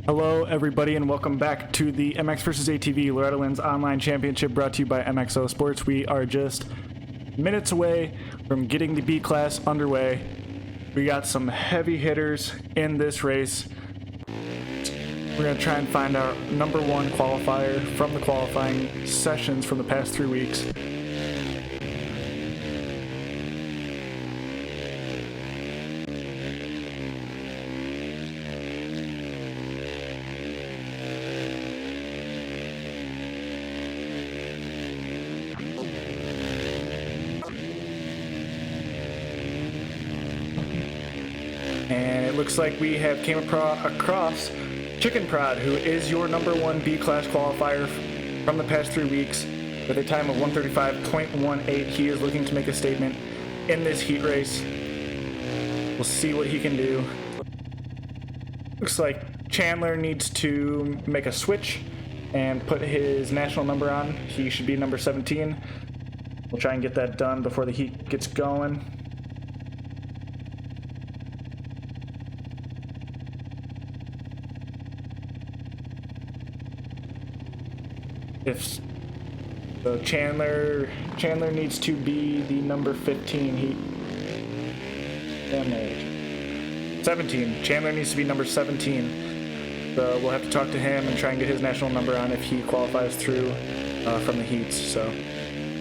Hello, everybody, and welcome back to the MXvsATV Loretta Lynn's online championship brought to you by MXO Sports. We are just minutes away from getting the B class underway. We got some heavy hitters in this race. We're going to try and find our number one qualifier from the qualifying sessions from the past 3 weeks. And it looks like we have came across Chicken Prod, who is your number one B-class qualifier from the past 3 weeks with a time of 1:35.18. He is looking to make a statement in this heat race. We'll see what he can do. Looks like Chandler needs to make a switch and put his national number on. He should be number 17. We'll try and get that done before the heat gets going. If so, Chandler needs to be the number 15. 17. Chandler needs to be number 17. So we'll have to talk to him and try and get his national number on if he qualifies through from the heats. So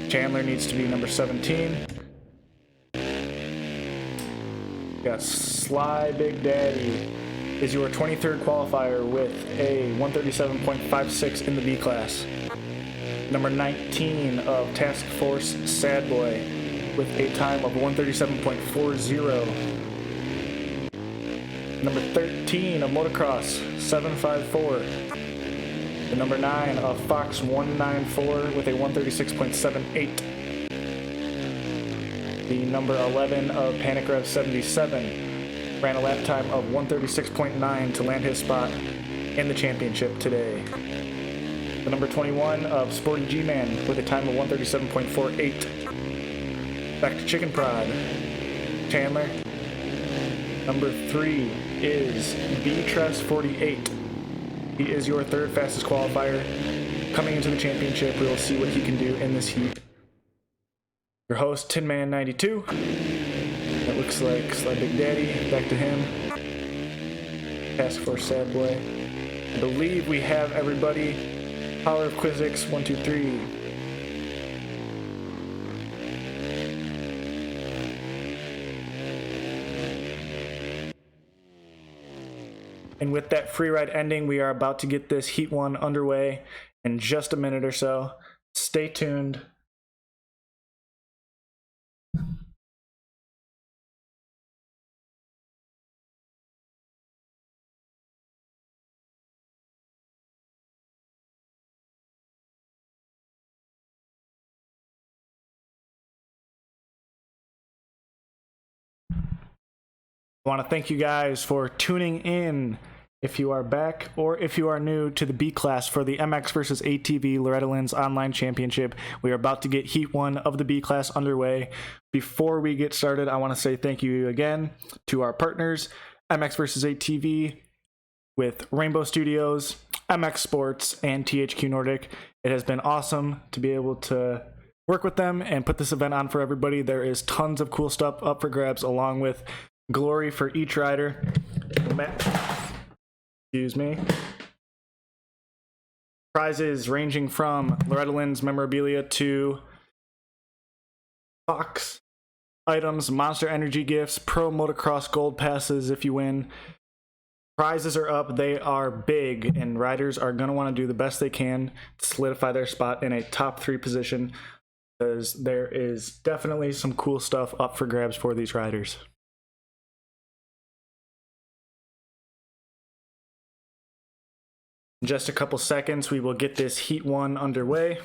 Chandler needs to be number 17. Got Sly Big Daddy is your 23rd qualifier with a 137.56 in the B class. Number 19 of Task Force Sad Boy with a time of 137.40. Number 13 of Motocross 754. The number 9 of Fox 194 with a 136.78. The number 11 of Panic Rev 77 ran a lap time of 136.9 to land his spot in the championship today. The number 21 of Sporty G-Man with a time of 137.48. Back to Chicken Prod. Chandler. Number 3 is B-Tress 48. He is your third fastest qualifier. Coming into the championship, we will see what he can do in this heat. Your host, Tin Man 92. That looks like Sly Big Daddy. Back to him. Task Force Sad Boy. I believe we have everybody. Power of Quizix 1, 2, 3. And with that free ride ending, we are about to get this Heat 1 underway in just a minute or so. Stay tuned. I want to thank you guys for tuning in. If you are back or if you are new to the B class for the MXvsATV Loretta Lynn's online championship, we are about to get Heat 1 of the B class underway. Before we get started, I want to say thank you again to our partners, MXvsATV with Rainbow Studios, MX Sports, and THQ Nordic. It has been awesome to be able to work with them and put this event on for everybody. There is tons of cool stuff up for grabs, along with glory for each rider. Excuse me. Prizes ranging from Loretta Lynn's memorabilia to box items, Monster Energy gifts, Pro Motocross Gold passes if you win. Prizes are up. They are big, and riders are going to want to do the best they can to solidify their spot in a top 3 position, because there is definitely some cool stuff up for grabs for these riders. In just a couple seconds, we will get this Heat 1 underway.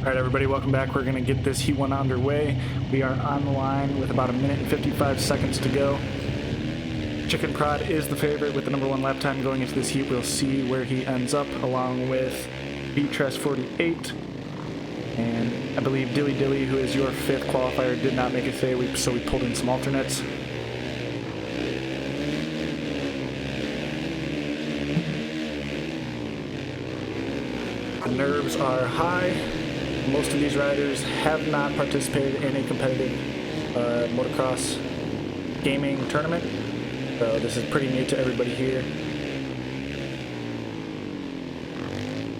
All right, everybody, welcome back. We're going to get this Heat 1 underway. We are on the line with about 1 minute and 55 seconds to go. Chicken Prod is the favorite with the #1 lap time going into this heat. We'll see where he ends up, along with B-Tress48. And I believe Dilly Dilly, who is your 5th qualifier, did not make it today, so we pulled in some alternates. The nerves are high. Most of these riders have not participated in a competitive motocross gaming tournament, so this is pretty new to everybody here.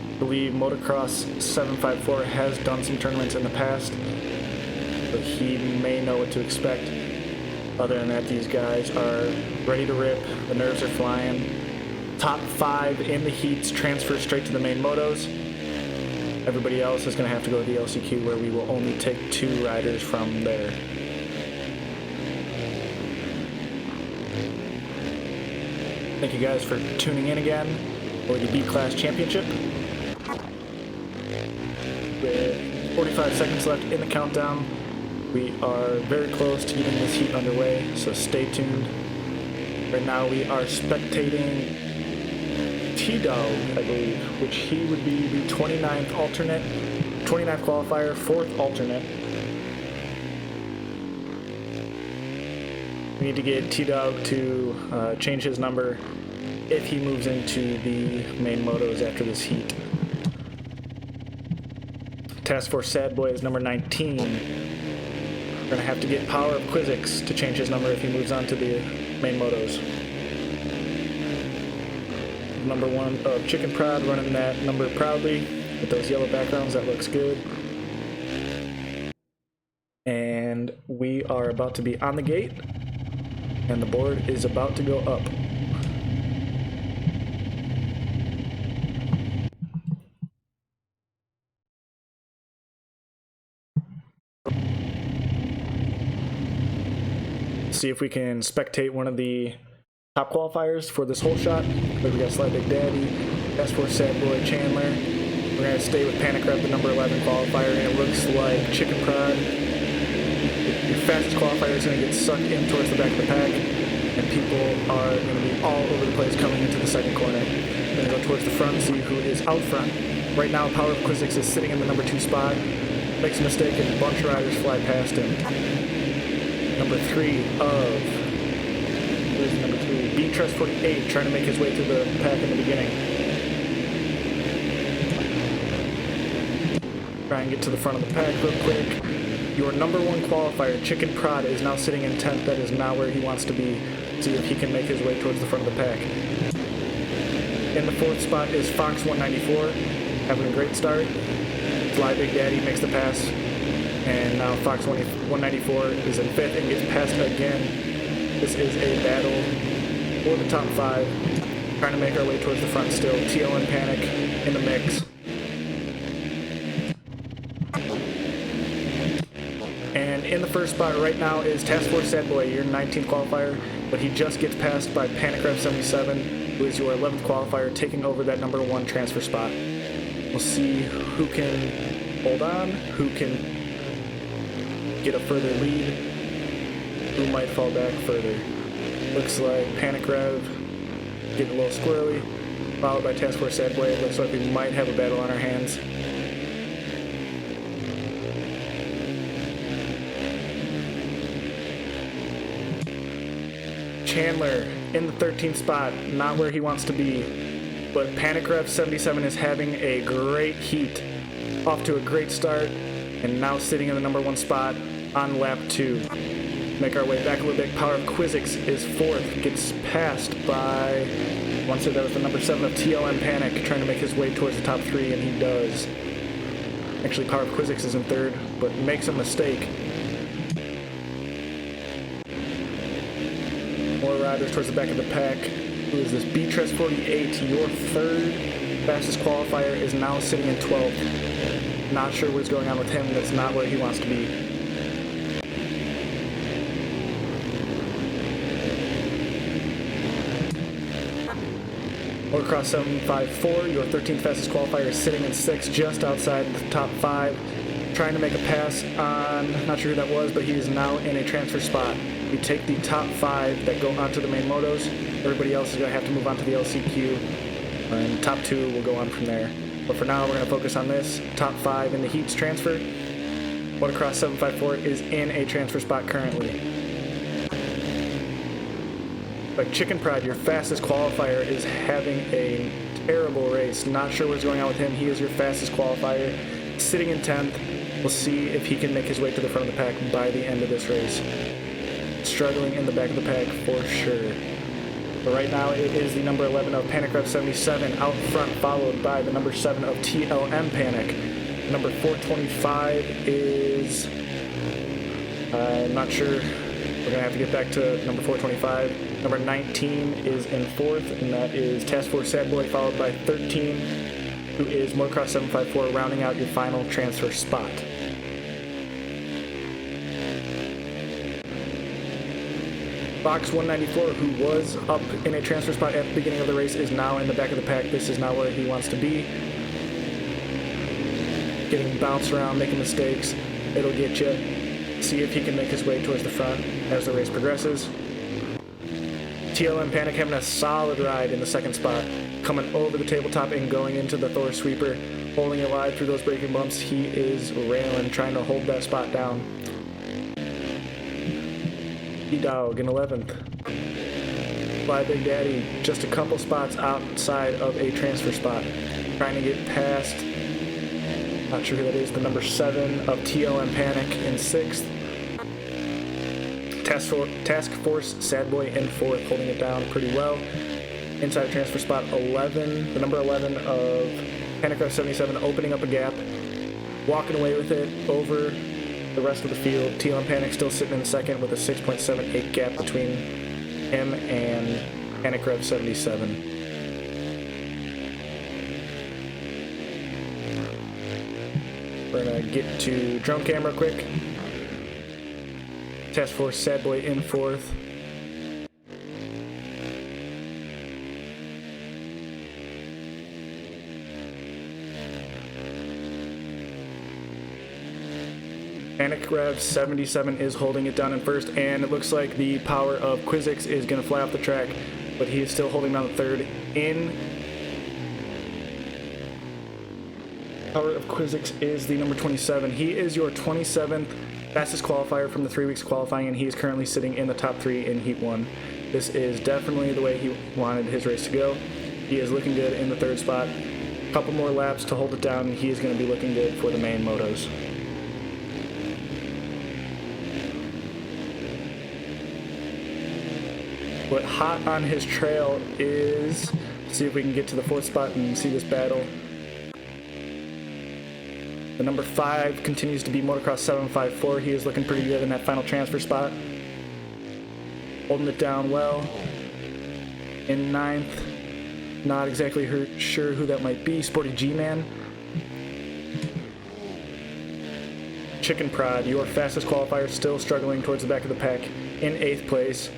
I believe Motocross 754 has done some tournaments in the past, so he may know what to expect. Other than that, these guys are ready to rip. The nerves are flying. Top 5 in the heats transfer straight to the main motos. Everybody else is going to have to go to the LCQ, where we will only take 2 riders from there. Thank you guys for tuning in again for the B-Class Championship. With 45 seconds left in the countdown, we are very close to getting this heat underway, so stay tuned. Right now we are spectating T-Dog, I believe, which he would be the 29th alternate, 29th qualifier, 4th alternate. We need to get T-Dog to change his number if he moves into the main motos after this heat. Task Force Sad Boy is number 19. We're going to have to get Power of Quizzix to change his number if he moves on to the main motos. #1 of Chicken Prod running that number proudly with those yellow backgrounds. That looks good. And we are about to be on the gate, and the board is about to go up. See if we can spectate one of the top qualifiers for this whole shot. But we got Sly Big Daddy, Task Force Sad Boy, Chandler. We're going to stay with Panic Rev, the number 11 qualifier, and it looks like Chicken Prod, your fastest qualifier, is going to get sucked in towards the back of the pack, and people are going to be all over the place coming into the second corner. We're going to go towards the front and see who is out front. Right now, Power of Quizzix is sitting in the number 2 spot, makes a mistake, and a bunch of riders fly past him. Number 3 of... Where's number 3? B-Tress48 trying to make his way through the pack in the beginning. Try and get to the front of the pack real quick. Your #1 qualifier, Chicken Prod, is now sitting in 10th. That is not where he wants to be. See if he can make his way towards the front of the pack. In the 4th spot is Fox194, having a great start. Fly Big Daddy makes the pass. And now Fox194 is in 5th and gets passed again. This is a battle for the top 5. Trying to make our way towards the front still. TL and Panic in the mix. And in the 1st spot right now is Task Force Sad Boy, your 19th qualifier, but he just gets passed by Panic Rev 77, who is your 11th qualifier, taking over that #1 transfer spot. We'll see who can hold on, who can get a further lead, who might fall back further. Looks like Panic Rev getting a little squirrely, followed by Task Force Sad Boy. Looks like we might have a battle on our hands. Chandler in the 13th spot, not where he wants to be, but Panic Rev 77 is having a great heat, off to a great start, and now sitting in the #1 spot on lap 2. Make our way back a little bit. Power of Quizzix is 4th, gets passed by, I want to say that was the number 7 of TLM Panic, trying to make his way towards the top 3, and he does. Actually, Power of Quizzix is in 3rd, but makes a mistake. More riders towards the back of the pack. Who is this? B-Tress48, your 3rd fastest qualifier, is now sitting in 12th. Not sure what's going on with him. That's not where he wants to be. Motocross 754, your 13th fastest qualifier, is sitting in 6th, just outside the top 5. trying to make a pass on, not sure who that was, but he is now in a transfer spot. We take the top 5 that go onto the main motos. Everybody else is going to have to move on to the LCQ, and the top 2 will go on from there. But for now, we're going to focus on this. Top 5 in the heats transfer. Motocross 754 is in a transfer spot currently. But Chicken Pride, your fastest qualifier, is having a terrible race. Not sure what's going on with him. He is your fastest qualifier, sitting in 10th. We'll see if he can make his way to the front of the pack by the end of this race. Struggling in the back of the pack for sure. But right now it is the number 11 of MXvsATV out front, followed by the number 7 of TLM Panic. Number 425 is, I'm not sure, we're going to have to get back to number 425. Number 19 is in 4th, and that is Task Force Sad Boy, followed by 13, who is Motocross 754, rounding out your final transfer spot. Box 194, who was up in a transfer spot at the beginning of the race, is now in the back of the pack. This is not where he wants to be. Getting bounced around, making mistakes. It'll get you. See if he can make his way towards the front as the race progresses. TLM Panic having a solid ride in the second spot, coming over the tabletop and going into the Thor sweeper, holding it wide through those braking bumps. He is railing, trying to hold that spot down. E-Dog in 11th. Fly Big Daddy just a couple spots outside of a transfer spot, trying to get past, not sure who that is, the number 7 of TLM Panic in 6th. Task Force Sad Boy in 4th, holding it down pretty well. Inside of transfer spot 11, the number 11 of MXvsATV opening up a gap, walking away with it over the rest of the field. TLM Panic still sitting in second with a 6.78 gap between him and MXvsATV. We're gonna get to drone cam real quick. Task Force Sad Boy in 4th. MXvsATV is holding it down in 1st, and it looks like the power of Quizix is going to fly off the track, but he is still holding down the 3rd in. Power of Quizix is the number 27. He is your 27th fastest qualifier from the 3 weeks qualifying, and he is currently sitting in the top 3 in Heat 1. This is definitely the way he wanted his race to go. He is looking good in the 3rd spot. A couple more laps to hold it down, and he is going to be looking good for the main motos. What hot on his trail is, see if we can get to the 4th spot and see this battle. The number 5 continues to be Motocross 754. He is looking pretty good in that final transfer spot. Holding it down well. In 9th, not exactly sure who that might be. Sporty G-Man. Chicken Prod, your fastest qualifier, still struggling towards the back of the pack in 8th place.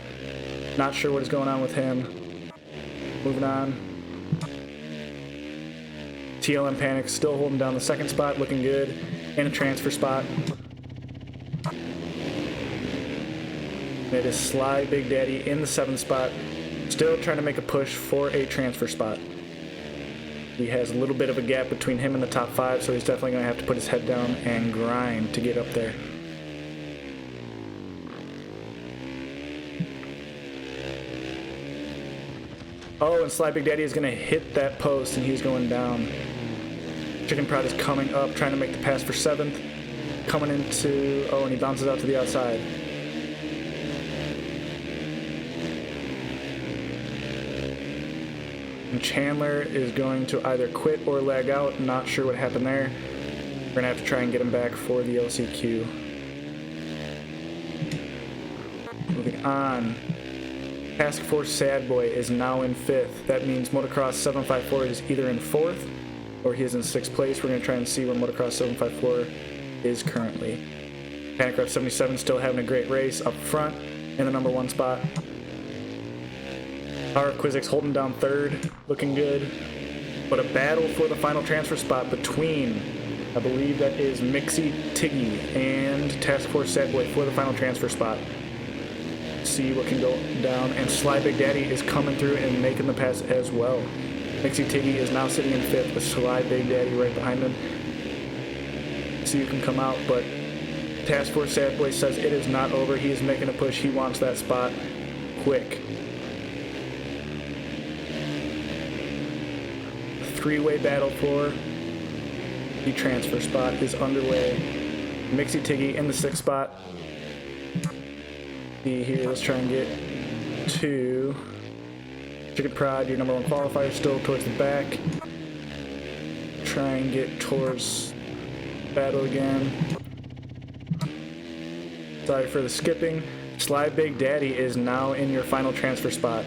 Not sure what is going on with him. Moving on. TLM Panic still holding down the 2nd spot, looking good in a transfer spot. And it is Sly Big Daddy in the 7th spot, still trying to make a push for a transfer spot. He has a little bit of a gap between him and the top 5, so he's definitely going to have to put his head down and grind to get up there. Oh, and Sly Big Daddy is going to hit that post, and he's going down. Chicken Prod is coming up, trying to make the pass for 7th. Coming into, oh, and he bounces out to the outside. And Chandler is going to either quit or lag out. Not sure what happened there. We're going to have to try and get him back for the LCQ. Moving on. Task Force Sad Boy is now in 5th. That means Motocross 754 is either in 4th or he is in 6th place. We're going to try and see where Motocross 754 is currently. MXvsATV still having a great race up front in the number 1 spot. Power Quizix holding down 3rd, looking good. But a battle for the final transfer spot between I believe that is MXvsATV and Task Force Sad Boy for the final transfer spot. See what can go down, and Sly Big Daddy is coming through and making the pass as well. MXvsATV is now sitting in 5th with Sly Big Daddy right behind him. See who can come out, but Task Force Sad Boy says it is not over. He is making a push. He wants that spot quick. Three-way battle for the transfer spot is underway. MXvsATV in the 6th spot. See here, let's try and get to Chicken Pride, your number 1 qualifier, still towards the back. Try and get towards battle again. Sorry for the skipping. Sly Big Daddy is now in your final transfer spot.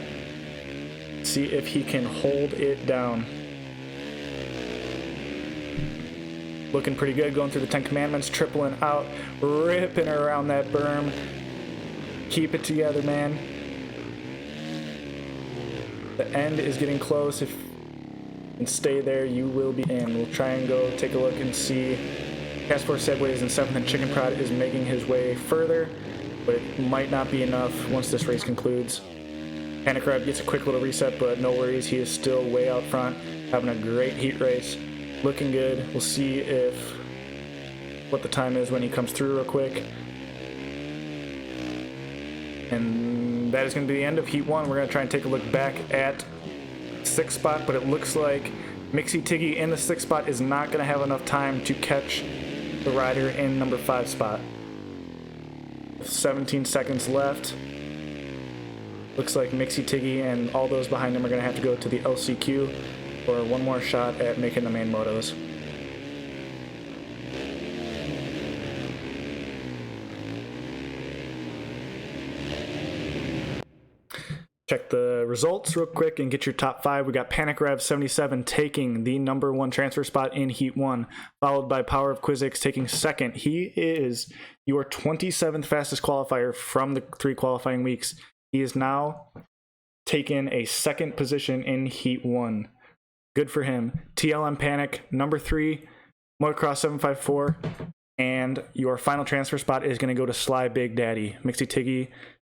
See if he can hold it down. Looking pretty good, going through the 10 commandments, tripling out, ripping around that berm. Keep it together, man. The end is getting close. If you can stay there, you will be in. We'll try and go take a look and see. Task Force Segway is in 7th, and Chicken Prod is making his way further, but it might not be enough once this race concludes. Panic Rev gets a quick little reset, but no worries. He is still way out front, having a great heat race. Looking good. We'll see what the time is when he comes through real quick. And that is going to be the end of Heat 1. We're going to try and take a look back at 6th spot, but it looks like MXvsATV in the 6th spot is not going to have enough time to catch the rider in number 5 spot. 17 seconds left. Looks like MXvsATV and all those behind him are going to have to go to the LCQ for one more shot at making the main motos. Check the results real quick and get your top 5. We got Panic Rev 77 taking the number 1 transfer spot in Heat 1, followed by Power of Quizix taking 2nd. He is your 27th fastest qualifier from the 3 qualifying weeks. He is now taken a 2nd position in Heat 1. Good for him. TLM Panic, number 3, Motocross 754, and your final transfer spot is going to go to Sly Big Daddy. MXvsATV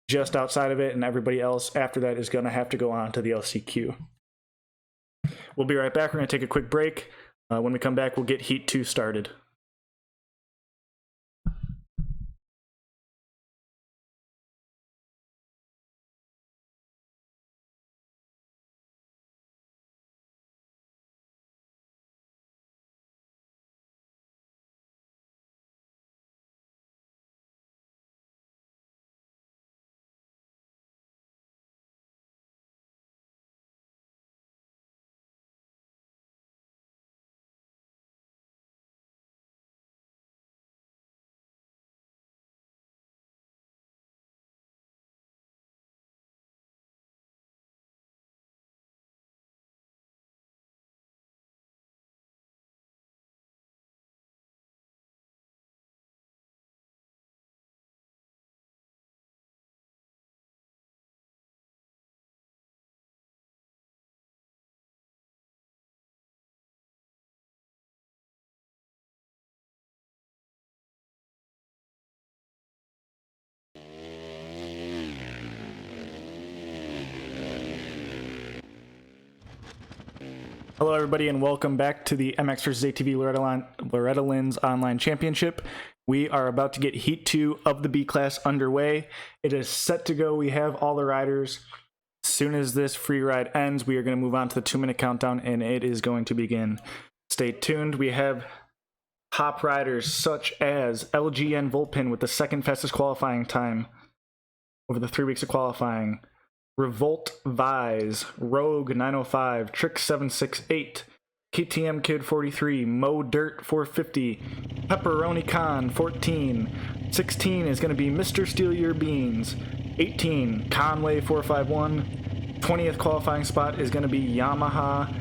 just outside of it, and everybody else after that is going to have to go on to the LCQ. We'll be right back. We're going to take a quick break. When we come back, we'll get Heat 2 started. Hello, everybody, and welcome back to the MXvsATV Loretta Lynn's Online Championship. We are about to get Heat 2 of the B class underway. It is set to go. We have all the riders. As soon as this free ride ends, we are going to move on to the 2-minute countdown, and it is going to begin. Stay tuned. We have top riders such as LGN Volpin with the 2nd fastest qualifying time over the 3 weeks of qualifying. Revolt Vise, Rogue 905, Trick 768, KTM Kid 43, Mo Dirt 450, Pepperoni Con 14, 16 is going to be Mr. Steal Your Beans, 18 Conway 451, 20th qualifying spot is going to be Yamaha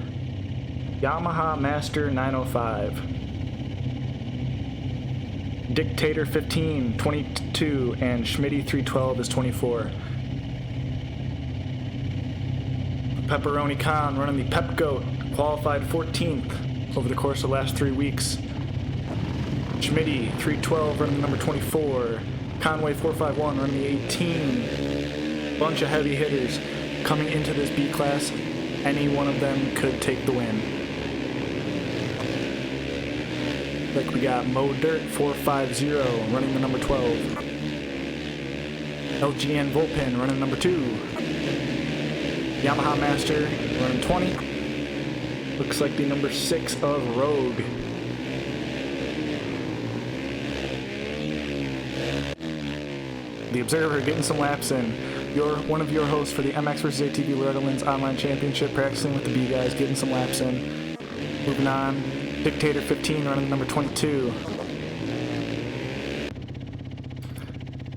Master 905, Dictator 15, 22, and Schmitty 312 is 24. Pepperoni Con running the Pep Goat, qualified 14th over the course of the last 3 weeks. Schmitty 312 running the number 24. Conway 451 running the 18. Bunch of heavy hitters coming into this B class. Any one of them could take the win. Like we got Mo Dirt 450 running the number 12. LGN Volpin running number 2. Yamaha Master running 20. Looks like the number 6 of Rogue. The Observer getting some laps in. One of your hosts for the MXvsATV Loretta Lynn's online championship, practicing with the B guys, getting some laps in. Moving on, Dictator 15 running the number 22.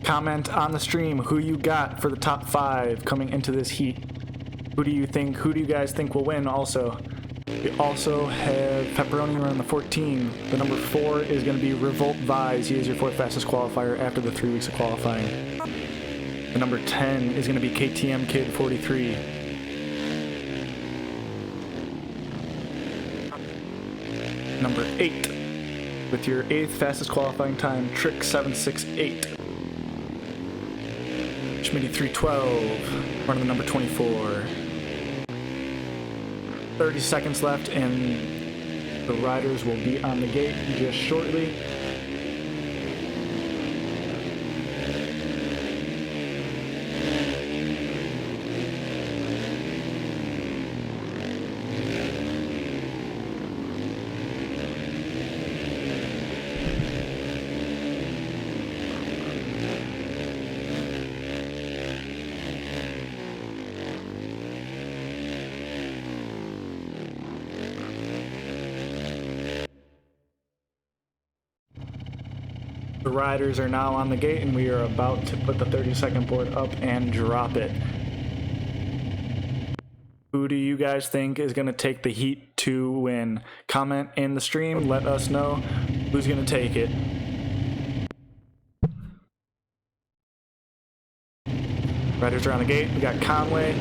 Comment on the stream who you got for the top 5 coming into this heat. Who do you guys think will win also? We also have Pepperoni running the 14. The number 4 is going to be Revolt Vise. He is your 4th fastest qualifier after the 3 weeks of qualifying. The number 10 is going to be KTM Kid 43. Number 8, with your 8th fastest qualifying time, Trick 768. Schmitty 312, running the number 24. 30 seconds left, and the riders will be on the gate just shortly. The riders are now on the gate, and we are about to put the 30-second board up and drop it. Who do you guys think is going to take the heat to win? Comment in the stream, let us know who's going to take it. Riders are on the gate. We got Conway.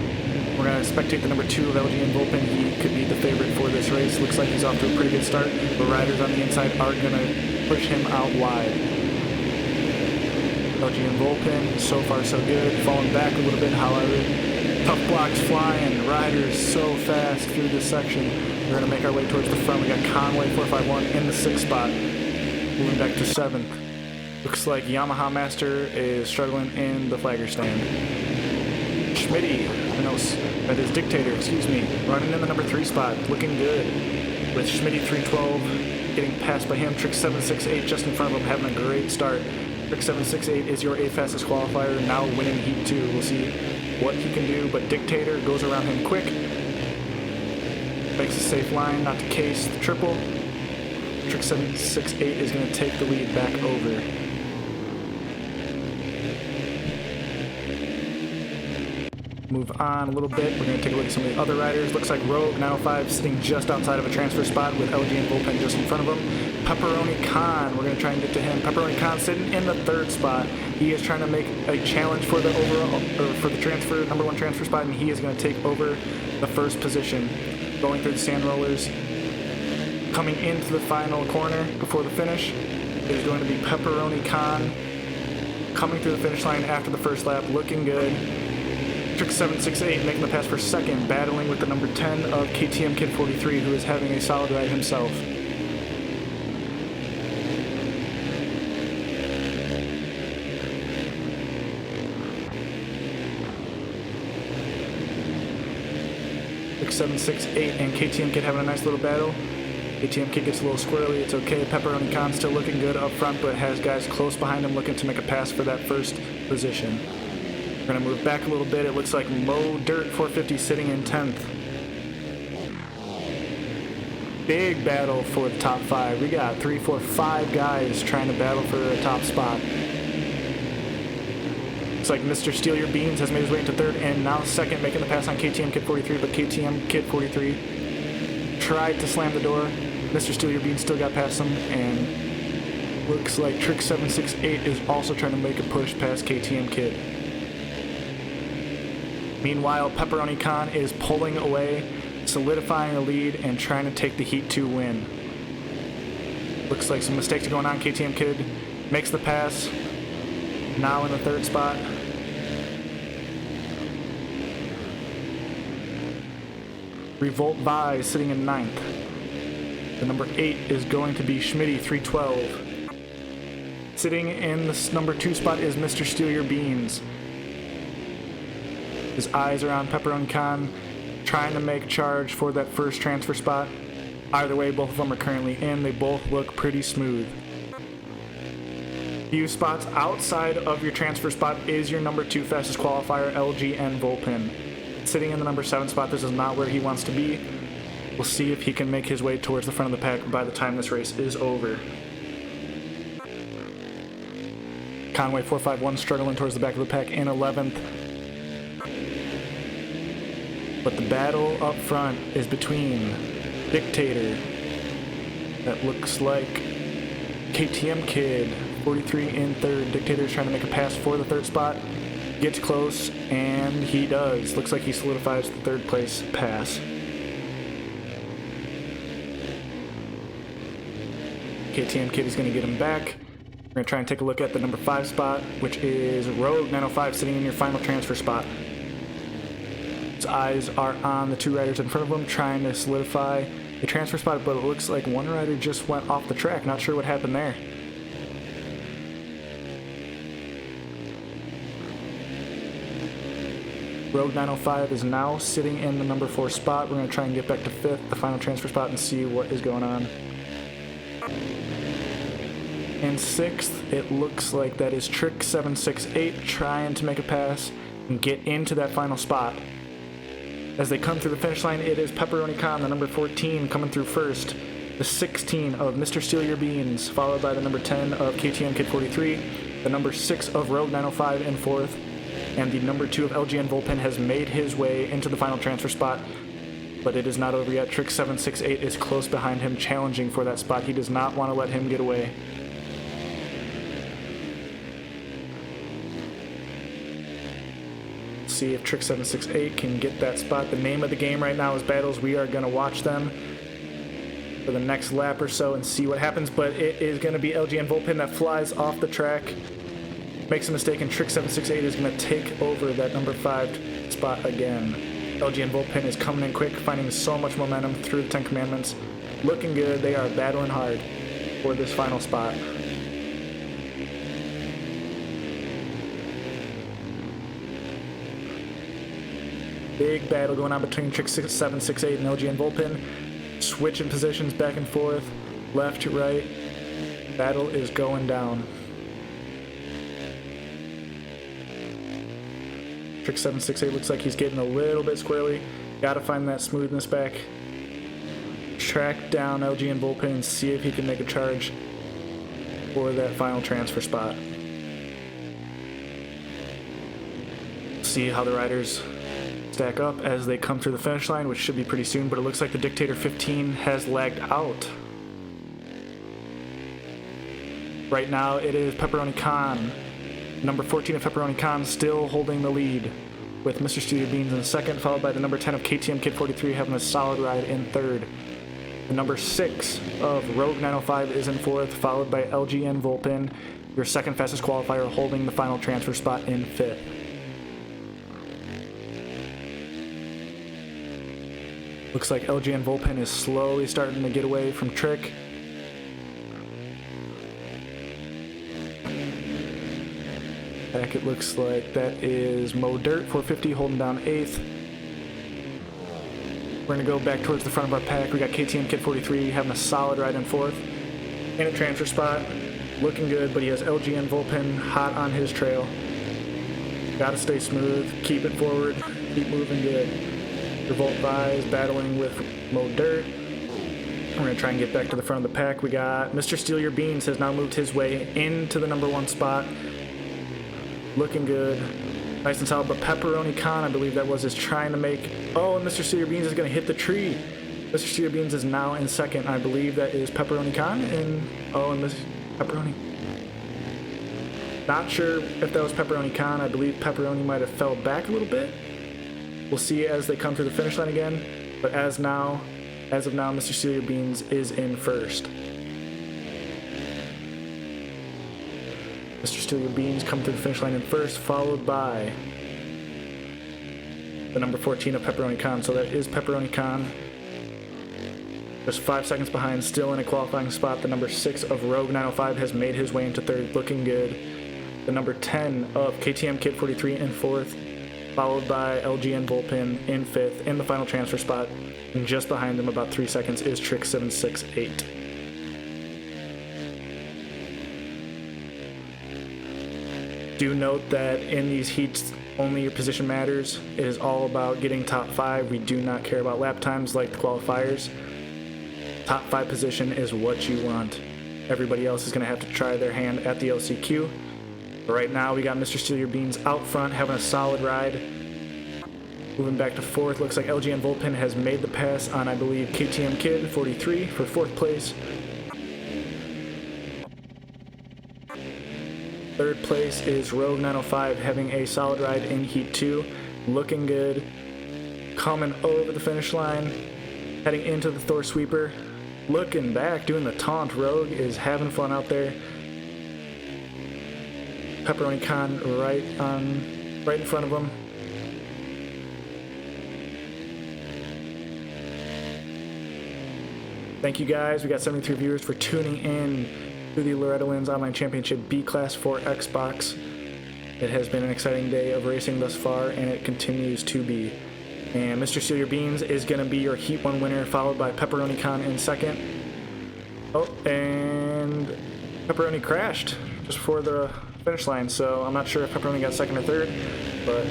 We're going to spectate the number 2 of LG and Volpin. He could be the favorite for this race. Looks like he's off to a pretty good start. The riders on the inside are going to push him out wide. LG and Volpin, so far so good. Falling back a little bit, however. Tough blocks flying. Riders so fast through this section. We're going to make our way towards the front. We got Conway 451 in the 6th spot. Moving back to 7th. Looks like Yamaha Master is struggling in the flagger stand. Schmitty, that is Dictator, running in the number 3 spot. Looking good. With Schmitty 312 getting passed by him. Trick 768 just in front of him, having a great start. Trick 768 is your 8th fastest qualifier, now winning Heat 2. We'll see what he can do, but Dictator goes around him quick. Makes a safe line, not to case the triple. Trick 768 is going to take the lead back over. Move on a little bit. We're going to take a look at some of the other riders. Looks like Rogue 905 sitting just outside of a transfer spot with LG and Volpin just in front of him. Pepperoni Khan, we're going to try and get to him. Pepperoni Khan sitting in the 3rd spot. He is trying to make a challenge for the for the transfer, number 1 transfer spot, and he is going to take over the 1st position. Going through the sand rollers. Coming into the final corner before the finish is going to be Pepperoni Khan. Coming through the finish line after the 1st lap, looking good. Trick 768 making the pass for 2nd, battling with the number 10 of KTM Kid 43, who is having a solid ride himself. Trick 768 and KTM Kid having a nice little battle. KTM Kid gets a little squirrely, it's okay. Pepperoni Khan still looking good up front, but has guys close behind him looking to make a pass for that 1st position. We're going to move back a little bit. It looks like Mo Dirt 450 sitting in 10th. Big battle for the top 5. We got 3, 4, 5 guys trying to battle for a top spot. Looks like Mr. Steal Your Beans has made his way into 3rd and now 2nd, making the pass on KTM Kid 43, but KTM Kid 43 tried to slam the door. Mr. Steal Your Beans still got past him, and looks like Trick 768 is also trying to make a push past KTM Kid. Meanwhile, Pepperoni Khan is pulling away, solidifying a lead, and trying to take the Heat 2 win. Looks like some mistakes are going on. KTM Kid makes the pass. Now in the third spot. Revolt Vi sitting in ninth. The number 8 is going to be Schmitty 312. Sitting in the number 2 spot is Mr. Steal Your Beans. His eyes are on Pepperoni Khan, trying to make charge for that first transfer spot. Either way, both of them are currently in. They both look pretty smooth. Few spots outside of your transfer spot is your number 2 fastest qualifier, LGN Volpin. Sitting in the number 7 spot, this is not where he wants to be. We'll see if he can make his way towards the front of the pack by the time this race is over. Conway 451 struggling towards the back of the pack in 11th. But the battle up front is between Dictator, that looks like KTM Kid, 43 in third. Dictator's trying to make a pass for the third spot. Gets close, and he does. Looks like he solidifies the third place pass. KTM Kid is going to get him back. We're going to try and take a look at the number 5 spot, which is Rogue 905 sitting in your final transfer spot. His eyes are on the 2 riders in front of him, trying to solidify the transfer spot, but it looks like one rider just went off the track. Not sure what happened there. Rogue 905 is now sitting in the number 4 spot. We're going to try and get back to 5th, the final transfer spot, and see what is going on. In 6th, it looks like that is Trick 768 trying to make a pass and get into that final spot. As they come through the finish line, it is Pepperoni Khan, the number 14, coming through first. The 16 of Mr. Steal Your Beans, followed by the number 10 of KTM Kid 43. The number 6 of Rogue 905 in 4th. And the number 2 of LGN Volpin has made his way into the final transfer spot. But it is not over yet. Trick 768 is close behind him, challenging for that spot. He does not want to let him get away. See if Trick 768 can get that spot. The name of the game right now is battles. We are going to watch them for the next lap or so and see what happens, but it is going to be LGN Volpin that flies off the track, makes a mistake, and Trick 768 is going to take over that number 5 spot again. LGN Volpin is coming in quick, finding so much momentum through the 10 Commandments. Looking good. They are battling hard for this final spot. Big battle going on between Trick 768 and LGN Volpin. Switching positions back and forth, left to right. Battle is going down. Trick 768 looks like he's getting a little bit squirrely. Gotta find that smoothness back. Track down LGN Volpin and see if he can make a charge for that final transfer spot. See how the riders stack up as they come through the finish line, which should be pretty soon, but it looks like the Dictator 15 has lagged out. Right now it is Pepperoni Khan, number 14 of Pepperoni Khan, still holding the lead, with Mr. Steal Your Beans in second, followed by the number 10 of KTM Kid 43 having a solid ride in third. The number 6 of Rogue 905 is in fourth, followed by LGN Volpin, your second fastest qualifier, holding the final transfer spot in fifth. Looks like LGN Volpin is slowly starting to get away from Trick. Back, it looks like that is Mo Dirt 450 holding down 8th. We're going to go back towards the front of our pack. We got KTM Kid 43 having a solid ride in 4th. In a transfer spot, looking good, but he has LGN Volpin hot on his trail. Gotta stay smooth, keep it forward, keep moving good. Revolt Vi is battling with Mo Dirt. We're going to try and get back to the front of the pack. We got Mr. Steal Your Beans has now moved his way into the number 1 spot. Looking good. Nice and solid, but Pepperoni Khan, I believe that was, is trying to make... Oh, and Mr. Steal Your Beans is going to hit the tree. Mr. Steal Your Beans is now in second. I believe that is Pepperoni Khan. And Mr. Pepperoni. Not sure if that was Pepperoni Khan. I believe Pepperoni might have fell back a little bit. We'll see as they come through the finish line again. But as of now, Mr. Steal Your Beans is in first. Mr. Steal Your Beans come through the finish line in first, followed by the number 14 of Pepperoni Con. So that is Pepperoni Con. Just 5 seconds behind, still in a qualifying spot. The number 6 of Rogue 905 has made his way into third, looking good. The number 10 of KTM Kid 43 in fourth, followed by LGN Bullpen in fifth. In the final transfer spot, and just behind them, about 3 seconds, is Trick 768. Do note that in these heats, only your position matters. It is all about getting top 5. We do not care about lap times like the qualifiers. Top 5 position is what you want. Everybody else is going to have to try their hand at the LCQ. But right now, we got Mr. Steal Your Beans out front, having a solid ride. Moving back to fourth, looks like LGN Volpin has made the pass on, I believe, KTM Kid 43 for fourth place. Third place is Rogue 905, having a solid ride in Heat 2. Looking good. Coming over the finish line, heading into the Thor Sweeper. Looking back, doing the taunt. Rogue is having fun out there. Pepperoni Con right in front of him. Thank you guys. We got 73 viewers for tuning in to the Loretta Lynn's Online Championship B Class for Xbox. It has been an exciting day of racing thus far, and it continues to be. And Mr. Steal Your Beans is going to be your Heat 1 winner, followed by Pepperoni Con in second. Oh, and Pepperoni crashed just before the finish line, so I'm not sure if Pepperoni got second or third, but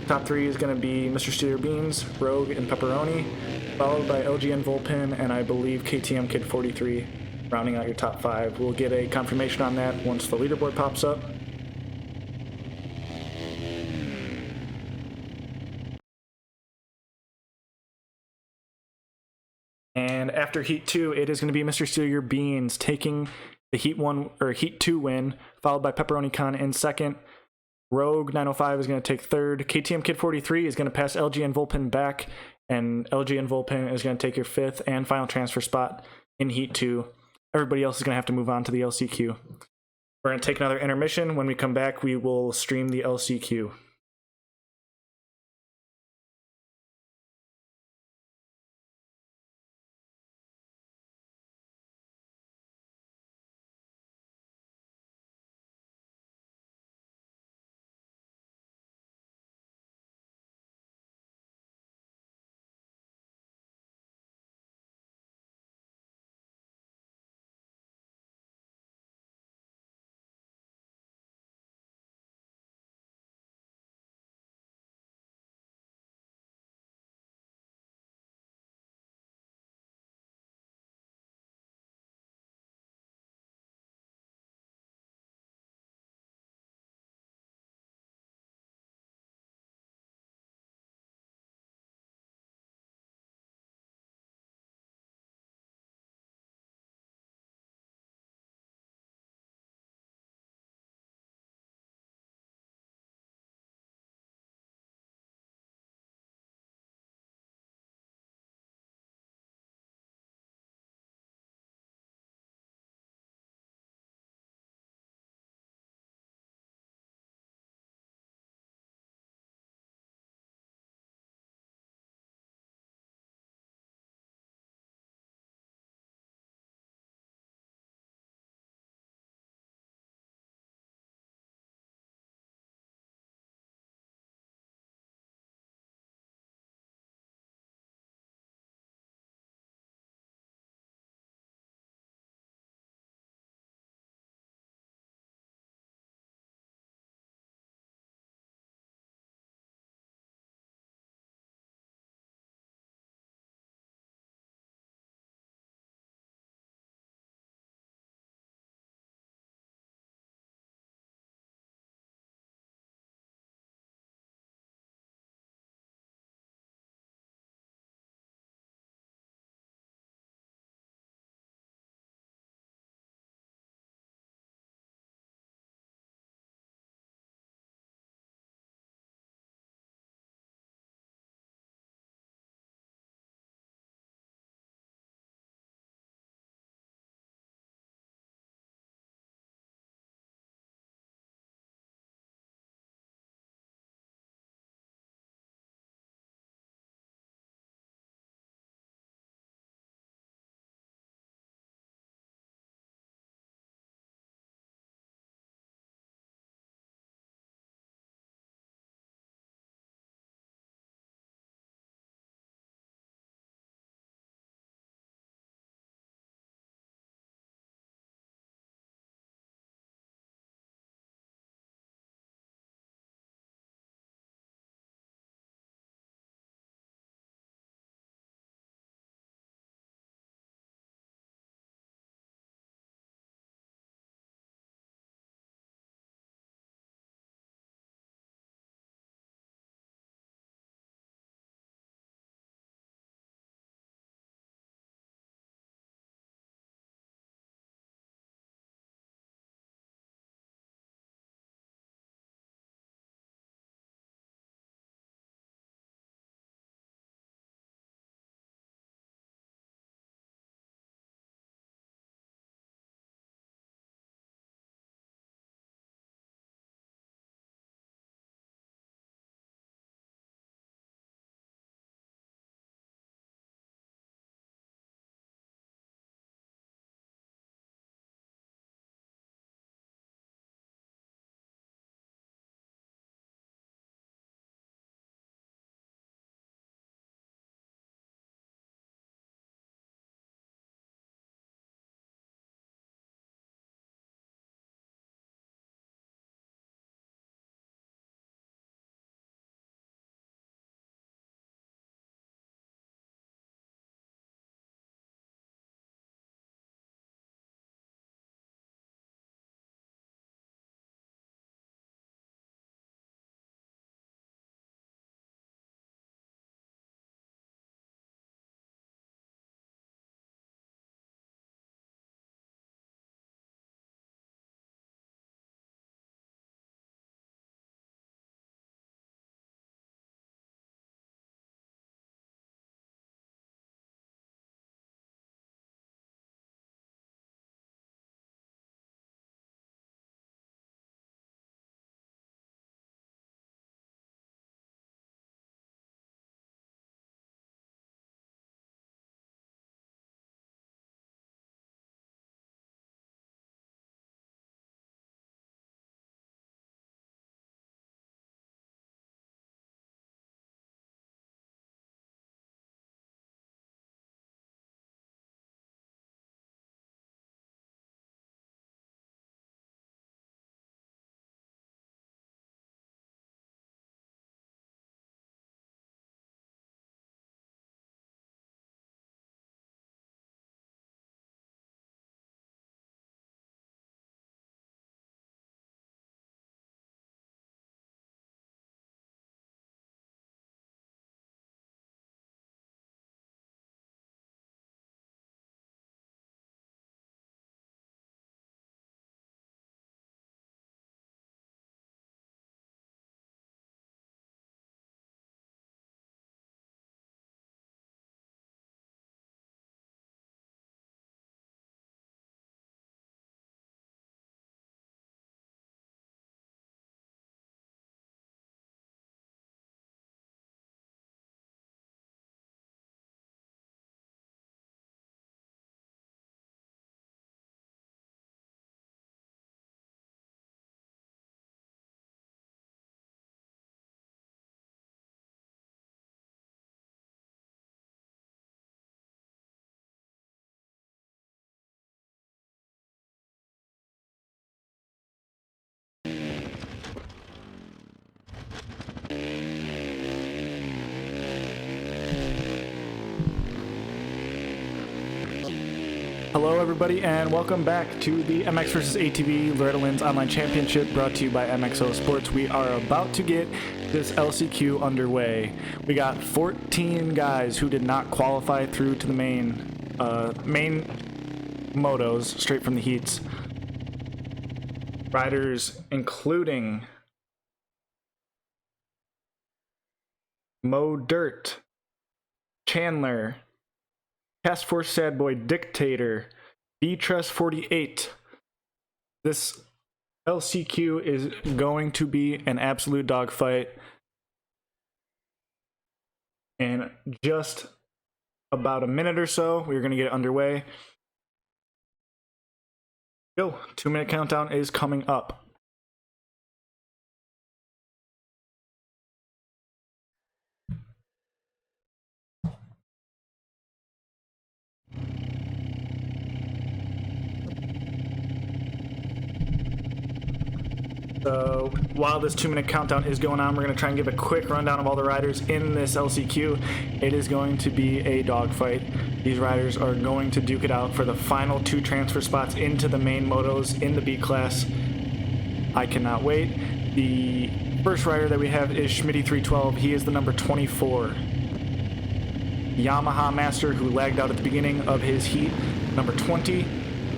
top 3 is going to be Mr. Steal Your Beans, Rogue, and Pepperoni, followed by LGN Volpin, and I believe KTM Kid 43, rounding out your top 5. We'll get a confirmation on that once the leaderboard pops up. And after Heat 2, it is going to be Mr. Steal Your Beans taking the Heat 1 or Heat 2 win, followed by Pepperoni Con in second. Rogue 905 is going to take third. KTM Kid 43 is going to pass LGN Volpin back, and LGN Volpin is going to take your fifth and final transfer spot in Heat 2. Everybody else is going to have to move on to the LCQ. We're going to take another intermission. When we come back, we will stream the LCQ. Hello everybody and welcome back to the MXvsATV Loretta Lynn's online championship brought to you by MXO Sports. We are about to get this LCQ underway. We got 14 guys who did not qualify through to the main motos straight from the heats. Riders including Mo Dirt, Chandler, Task Force Sad Boy, Dictator, B-Tress 48. This LCQ is going to be an absolute dogfight. In just about a minute or so, we're going to get it underway. Go, 2-minute countdown is coming up. So while this 2-minute countdown is going on, we're going to try and give a quick rundown of all the riders in this LCQ. It is going to be a dogfight. These riders are going to duke it out for the final 2 transfer spots into the main motos in the B class. I cannot wait. The first rider that we have is Schmitty312. He is the number 24. Yamaha Master, who lagged out at the beginning of his heat, number 20.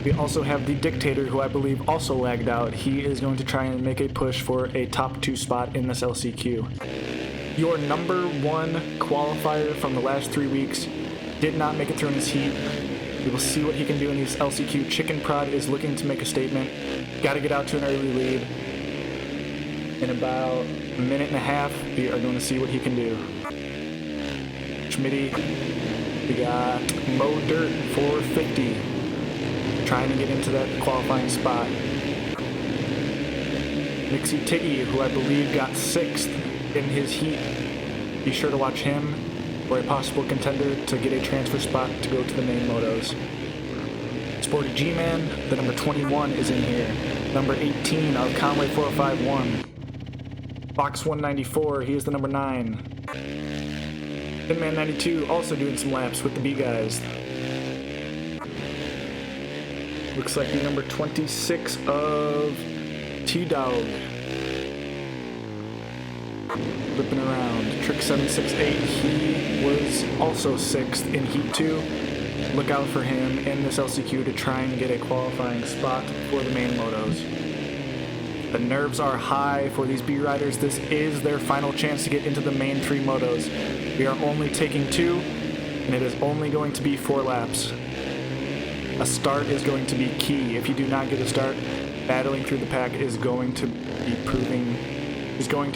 We also have the Dictator, who I believe also lagged out. He is going to try and make a push for a top 2 spot in this LCQ. Your number 1 qualifier from the last 3 weeks did not make it through in his heat. We will see what he can do in this LCQ. Chicken Prod is looking to make a statement. Got to get out to an early lead. In about a minute and a half, we are going to see what he can do. Schmitty, we got Mo Dirt 450. Trying to get into that qualifying spot. MXvsATV, who I believe got 6th in his heat. Be sure to watch him for a possible contender to get a transfer spot to go to the main motos. Sporty G-Man, the number 21 is in here. Number 18 of Conway 4051. Fox 194, he is the number 9. Pinman 92 also doing some laps with the B guys. Looks like the number 26 of T-Dog. Flipping around. Trick 768, he was also 6th in Heat 2. Look out for him in this LCQ to try and get a qualifying spot for the main motos. The nerves are high for these B riders. This is their final chance to get into the main 3 motos. We are only taking 2, and it is only going to be 4 laps. A start is going to be key. If you do not get a start, battling through the pack is going to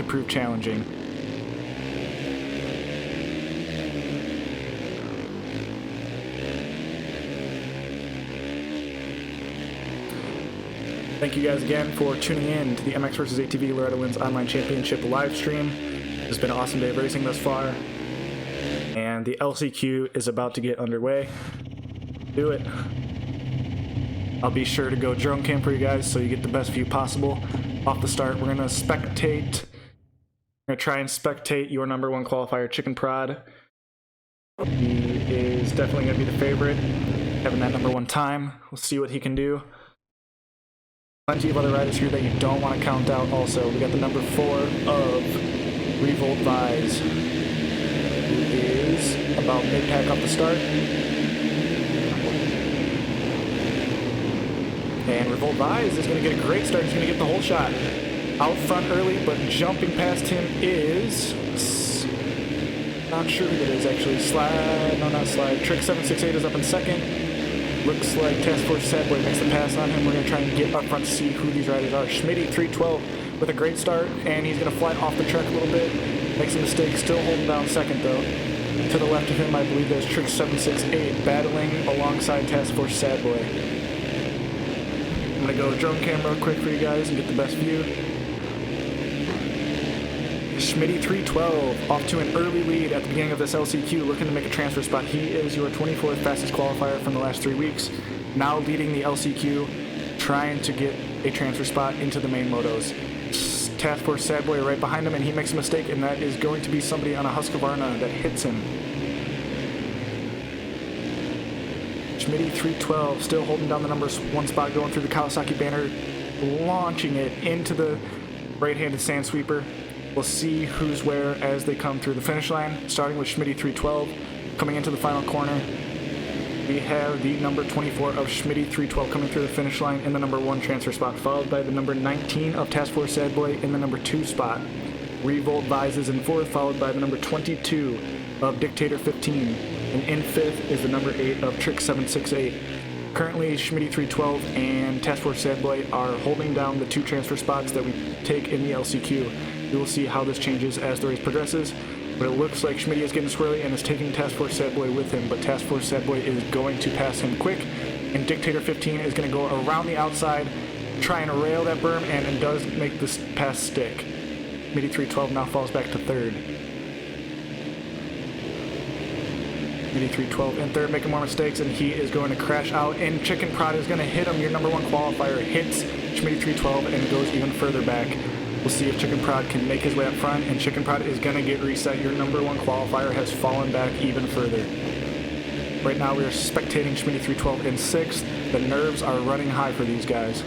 prove challenging. Thank you guys again for tuning in to the MXvsATV Loretta Lynn's online championship live stream. It's been an awesome day of racing thus far, and the LCQ is about to get underway. Do it. I'll be sure to go drone cam for you guys so you get the best view possible. Off the start, we're going to try and spectate your number 1 qualifier, Chicken Prod. He is definitely going to be the favorite, having that number 1 time. We'll see what he can do. Plenty of other riders here that you don't want to count out also. We got the number 4 of Revolt Vise, who is about mid-pack off the start. And Revolt Vise is going to get a great start. He's going to get the whole shot. Out front early, but jumping past him is... not sure who that is, actually. Slide. No, not Slide. Trick 768 is up in 2nd. Looks like Task Force Sad Boy makes the pass on him. We're going to try and get up front to see who these riders are. Schmitty312 with a great start, and he's going to fly off the track a little bit. Makes a mistake, still holding down 2nd, though. To the left of him, I believe there's Trick 768 battling alongside Task Force Sad Boy. I'm going to go drone cam real quick for you guys and get the best view. Schmitty312 off to an early lead at the beginning of this LCQ, looking to make a transfer spot. He is your 24th fastest qualifier from the last 3 weeks, now leading the LCQ, trying to get a transfer spot into the main motos. Task Force Sad Boy right behind him, and he makes a mistake, and that is going to be somebody on a Husqvarna that hits him. Schmitty 312 still holding down the number 1 spot, going through the Kawasaki banner, launching it into the right-handed sand sweeper. We'll see who's where as they come through the finish line, starting with Schmitty 312. Coming into the final corner, we have the number 24 of Schmitty 312 coming through the finish line in the number 1 transfer spot, followed by the number 19 of Task Force Sad Boy in the number 2 spot. Revolt Vise is in 4th, followed by the number 22 of Dictator 15. And in 5th is the number 8 of Trick 768. Currently, Schmitty 312 and Task Force Sad Boy are holding down the 2 transfer spots that we take in the LCQ. We will see how this changes as the race progresses, but it looks like Schmitty is getting squirrely and is taking Task Force Sad Boy with him, but Task Force Sad Boy is going to pass him quick, and Dictator 15 is going to go around the outside, try and rail that berm, and it does make this pass stick. Schmitty 312 now falls back to 3rd. Schmitty 312 in 3rd, making more mistakes, and he is going to crash out, and Chicken Prod is going to hit him. Your number 1 qualifier hits Schmitty 312 and goes even further back. We'll see if Chicken Prod can make his way up front, and Chicken Prod is going to get reset. Your number 1 qualifier has fallen back even further. Right now we are spectating Schmitty 312 in 6th. The nerves are running high for these guys.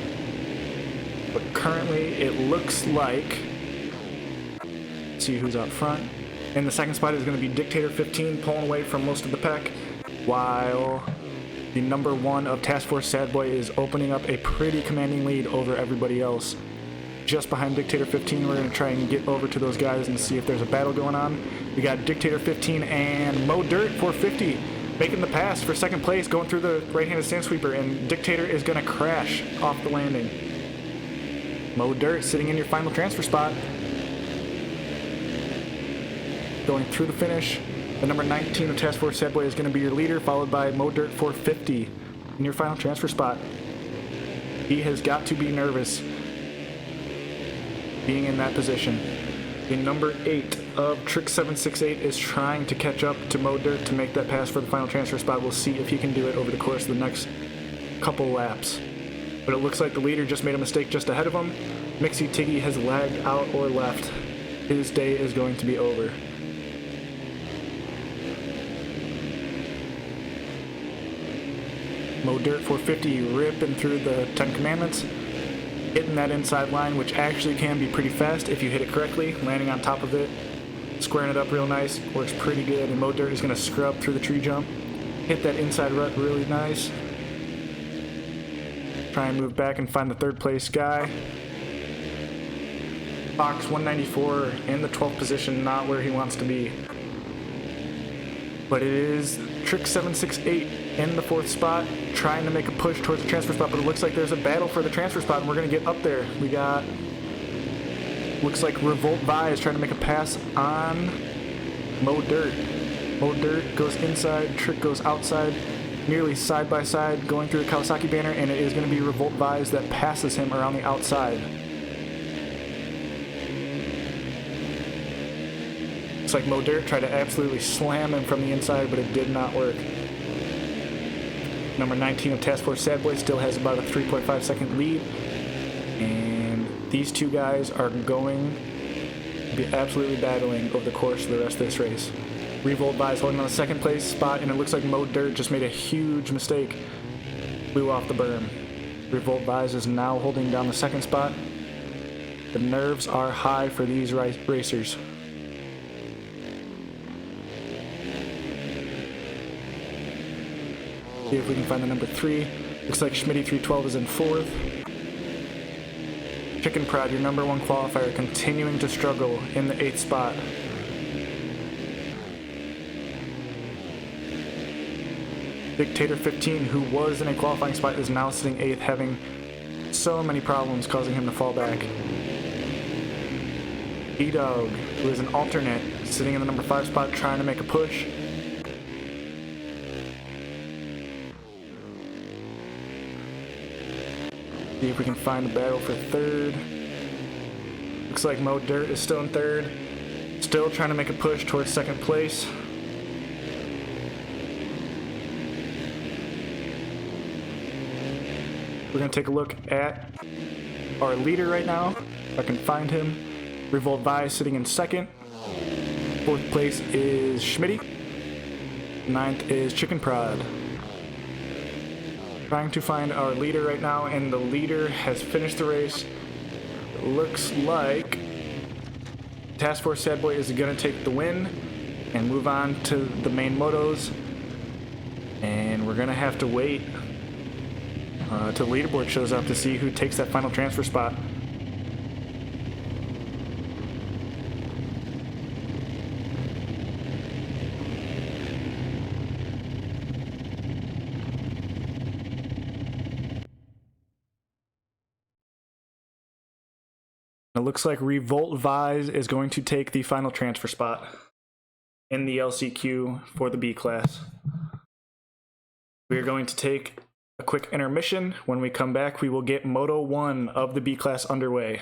But currently it looks like, let's see who's out front. In the 2nd spot is going to be Dictator 15 pulling away from most of the pack, while the number 1 of Task Force Sad Boy is opening up a pretty commanding lead over everybody else. Just behind Dictator 15, we're going to try and get over to those guys and see if there's a battle going on. We got Dictator 15 and Mo Dirt 450 making the pass for 2nd place, going through the right-handed sand sweeper, and Dictator is going to crash off the landing. Mo Dirt sitting in your final transfer spot. Going through the finish, the number 19 of Task Force Sad Boy is going to be your leader, followed by Mo Dirt 450 in your final transfer spot. He has got to be nervous being in that position. The number 8 of Trick 768 is trying to catch up to Mo Dirt to make that pass for the final transfer spot. We'll see if he can do it over the course of the next couple laps. But it looks like the leader just made a mistake just ahead of him. MXvsATV has lagged out or left. His day is going to be over. Mo Dirt 450 ripping through the 10 Commandments, hitting that inside line, which actually can be pretty fast if you hit it correctly, landing on top of it, squaring it up real nice, works pretty good, and Mo Dirt is going to scrub through the tree jump, hit that inside rut really nice, try and move back and find the 3rd place guy. Fox 194 in the 12th position, not where he wants to be. But it is Trick 768 in the 4th spot, trying to make a push towards the transfer spot, but it looks like there's a battle for the transfer spot, and we're going to get up there. We got, looks like Revolt Vise trying to make a pass on Mo Dirt. Mo Dirt goes inside, Trick goes outside, nearly side by side, going through the Kawasaki banner, and it is going to be Revolt Vise that passes him around the outside. Looks like Mo Dirt tried to absolutely slam him from the inside, but it did not work. Number 19 of Task Force Sad Boy still has about a 3.5 second lead, and these 2 guys are going to be absolutely battling over the course of the rest of this race. Revolt Vise holding on the 2nd place spot, and it looks like Mo Dirt just made a huge mistake. Flew off the berm. Revolt Vise is now holding down the 2nd spot. The nerves are high for these racers. See if we can find the number 3. Looks like Schmitty 312 is in 4th. Chicken Prod, your number 1 qualifier, continuing to struggle in the 8th spot. Dictator 15, who was in a qualifying spot, is now sitting 8th, having so many problems causing him to fall back. E-Dog, who is an alternate, sitting in the number 5 spot, trying to make a push. See if we can find a battle for 3rd. Looks like Mo Dirt is still in 3rd. Still trying to make a push towards 2nd place. We're going to take a look at our leader right now, if I can find him. Revolt Vise sitting in 2nd. 4th place is Schmitty. 9th is Chicken Prod. Trying to find our leader right now, and the leader has finished the race. It looks like Task Force Sad Boy is going to take the win and move on to the main motos. And we're going to have to wait till the leaderboard shows up to see who takes that final transfer spot. It looks like Revolt Vise is going to take the final transfer spot in the LCQ for the B class. We are going to take a quick intermission. When we come back, we will get Moto 1 of the B class underway.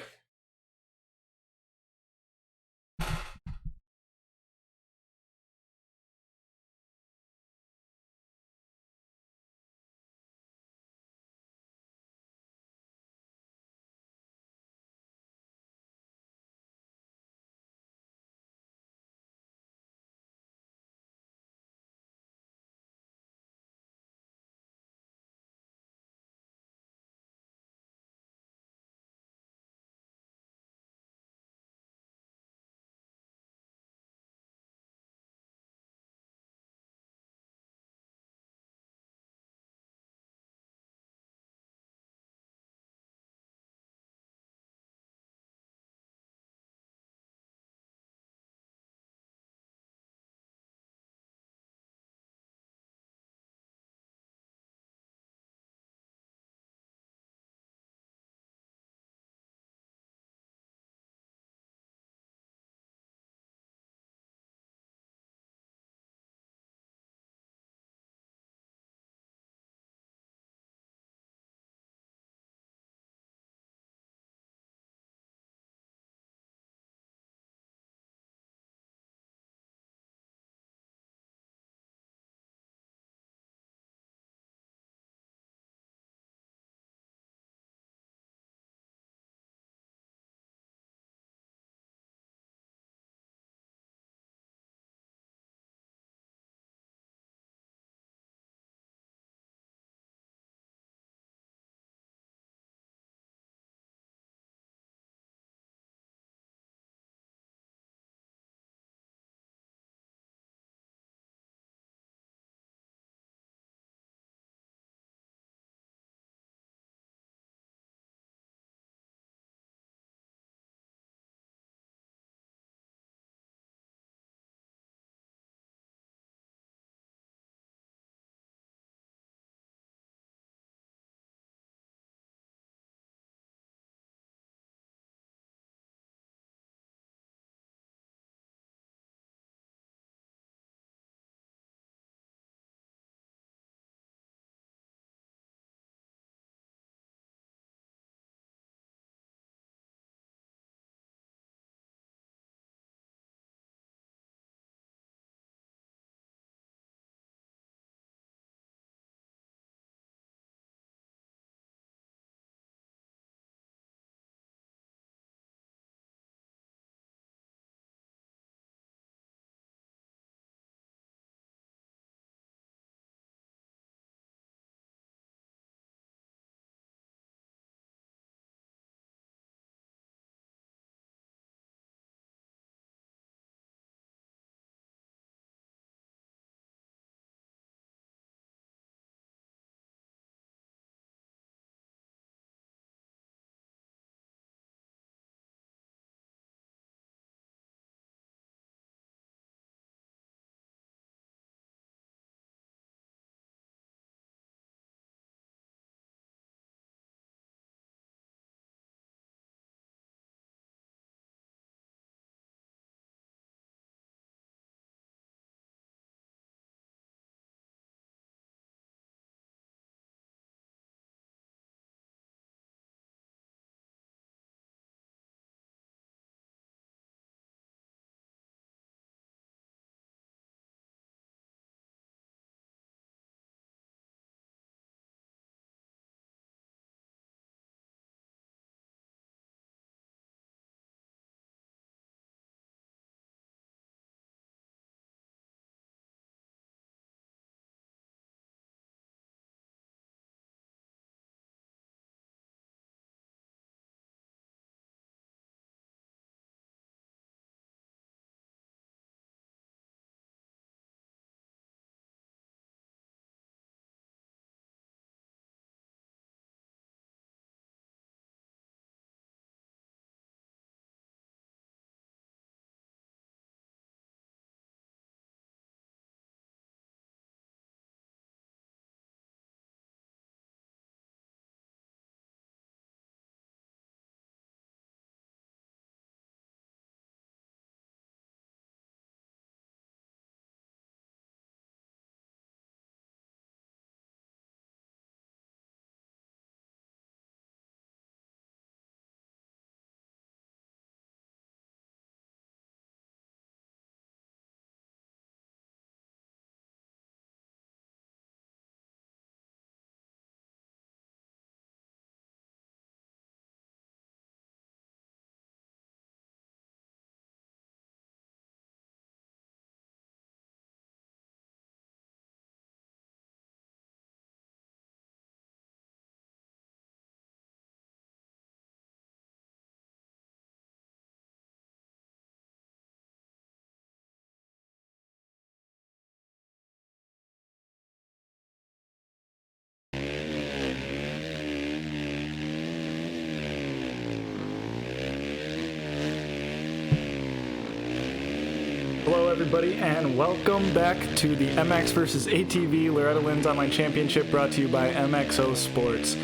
Hello everybody and welcome back to the MX vs ATV Loretta Lynn's Online Championship brought to you by MXO Sports.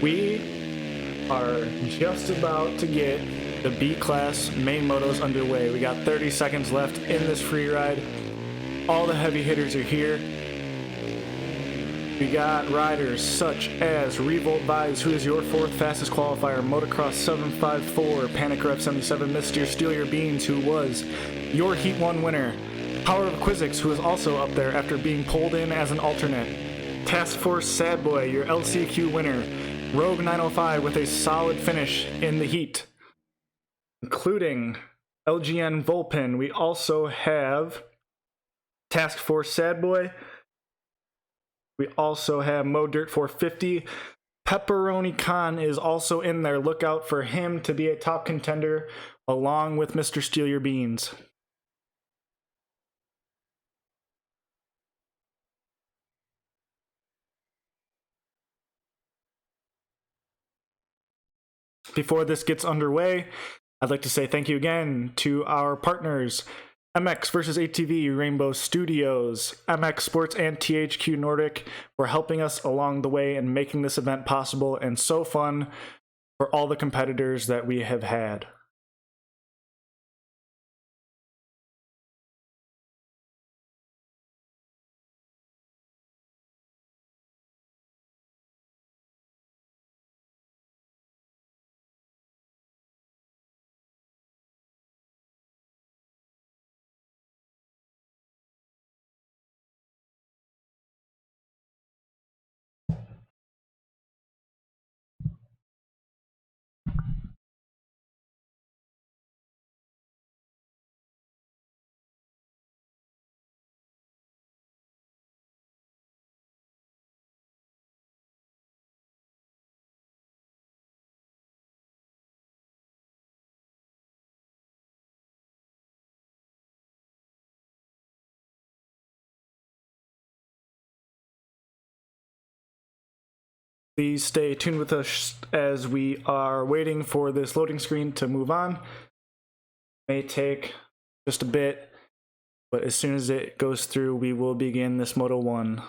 We are just about to get the B-Class main motos underway. We got 30 seconds left in this free ride. All the heavy hitters are here. We got riders such as Revolt Vise, who is your fourth fastest qualifier, Motocross 754, Panic Rev 77, Mr. Steal Your Beans, who was your Heat 1 winner, Power of Quizzix, who is also up there after being pulled in as an alternate, Task Force Sad Boy, your LCQ winner, Rogue 905 with a solid finish in the heat, including LGN Volpin. We also have Task Force Sad Boy. We also have Mo Dirt 450. Pepperoni Khan is also in there. Look out for him to be a top contender along with Mr. Steal Your Beans. Before this gets underway, I'd like to say thank you again to our partners, MX vs ATV, Rainbow Studios, MX Sports, and THQ Nordic for helping us along the way and making this event possible and so fun for all the competitors that we have had. Please stay tuned with us as we are waiting for this loading screen to move on. May take just a bit, but as soon as it goes through, we will begin this Moto 1.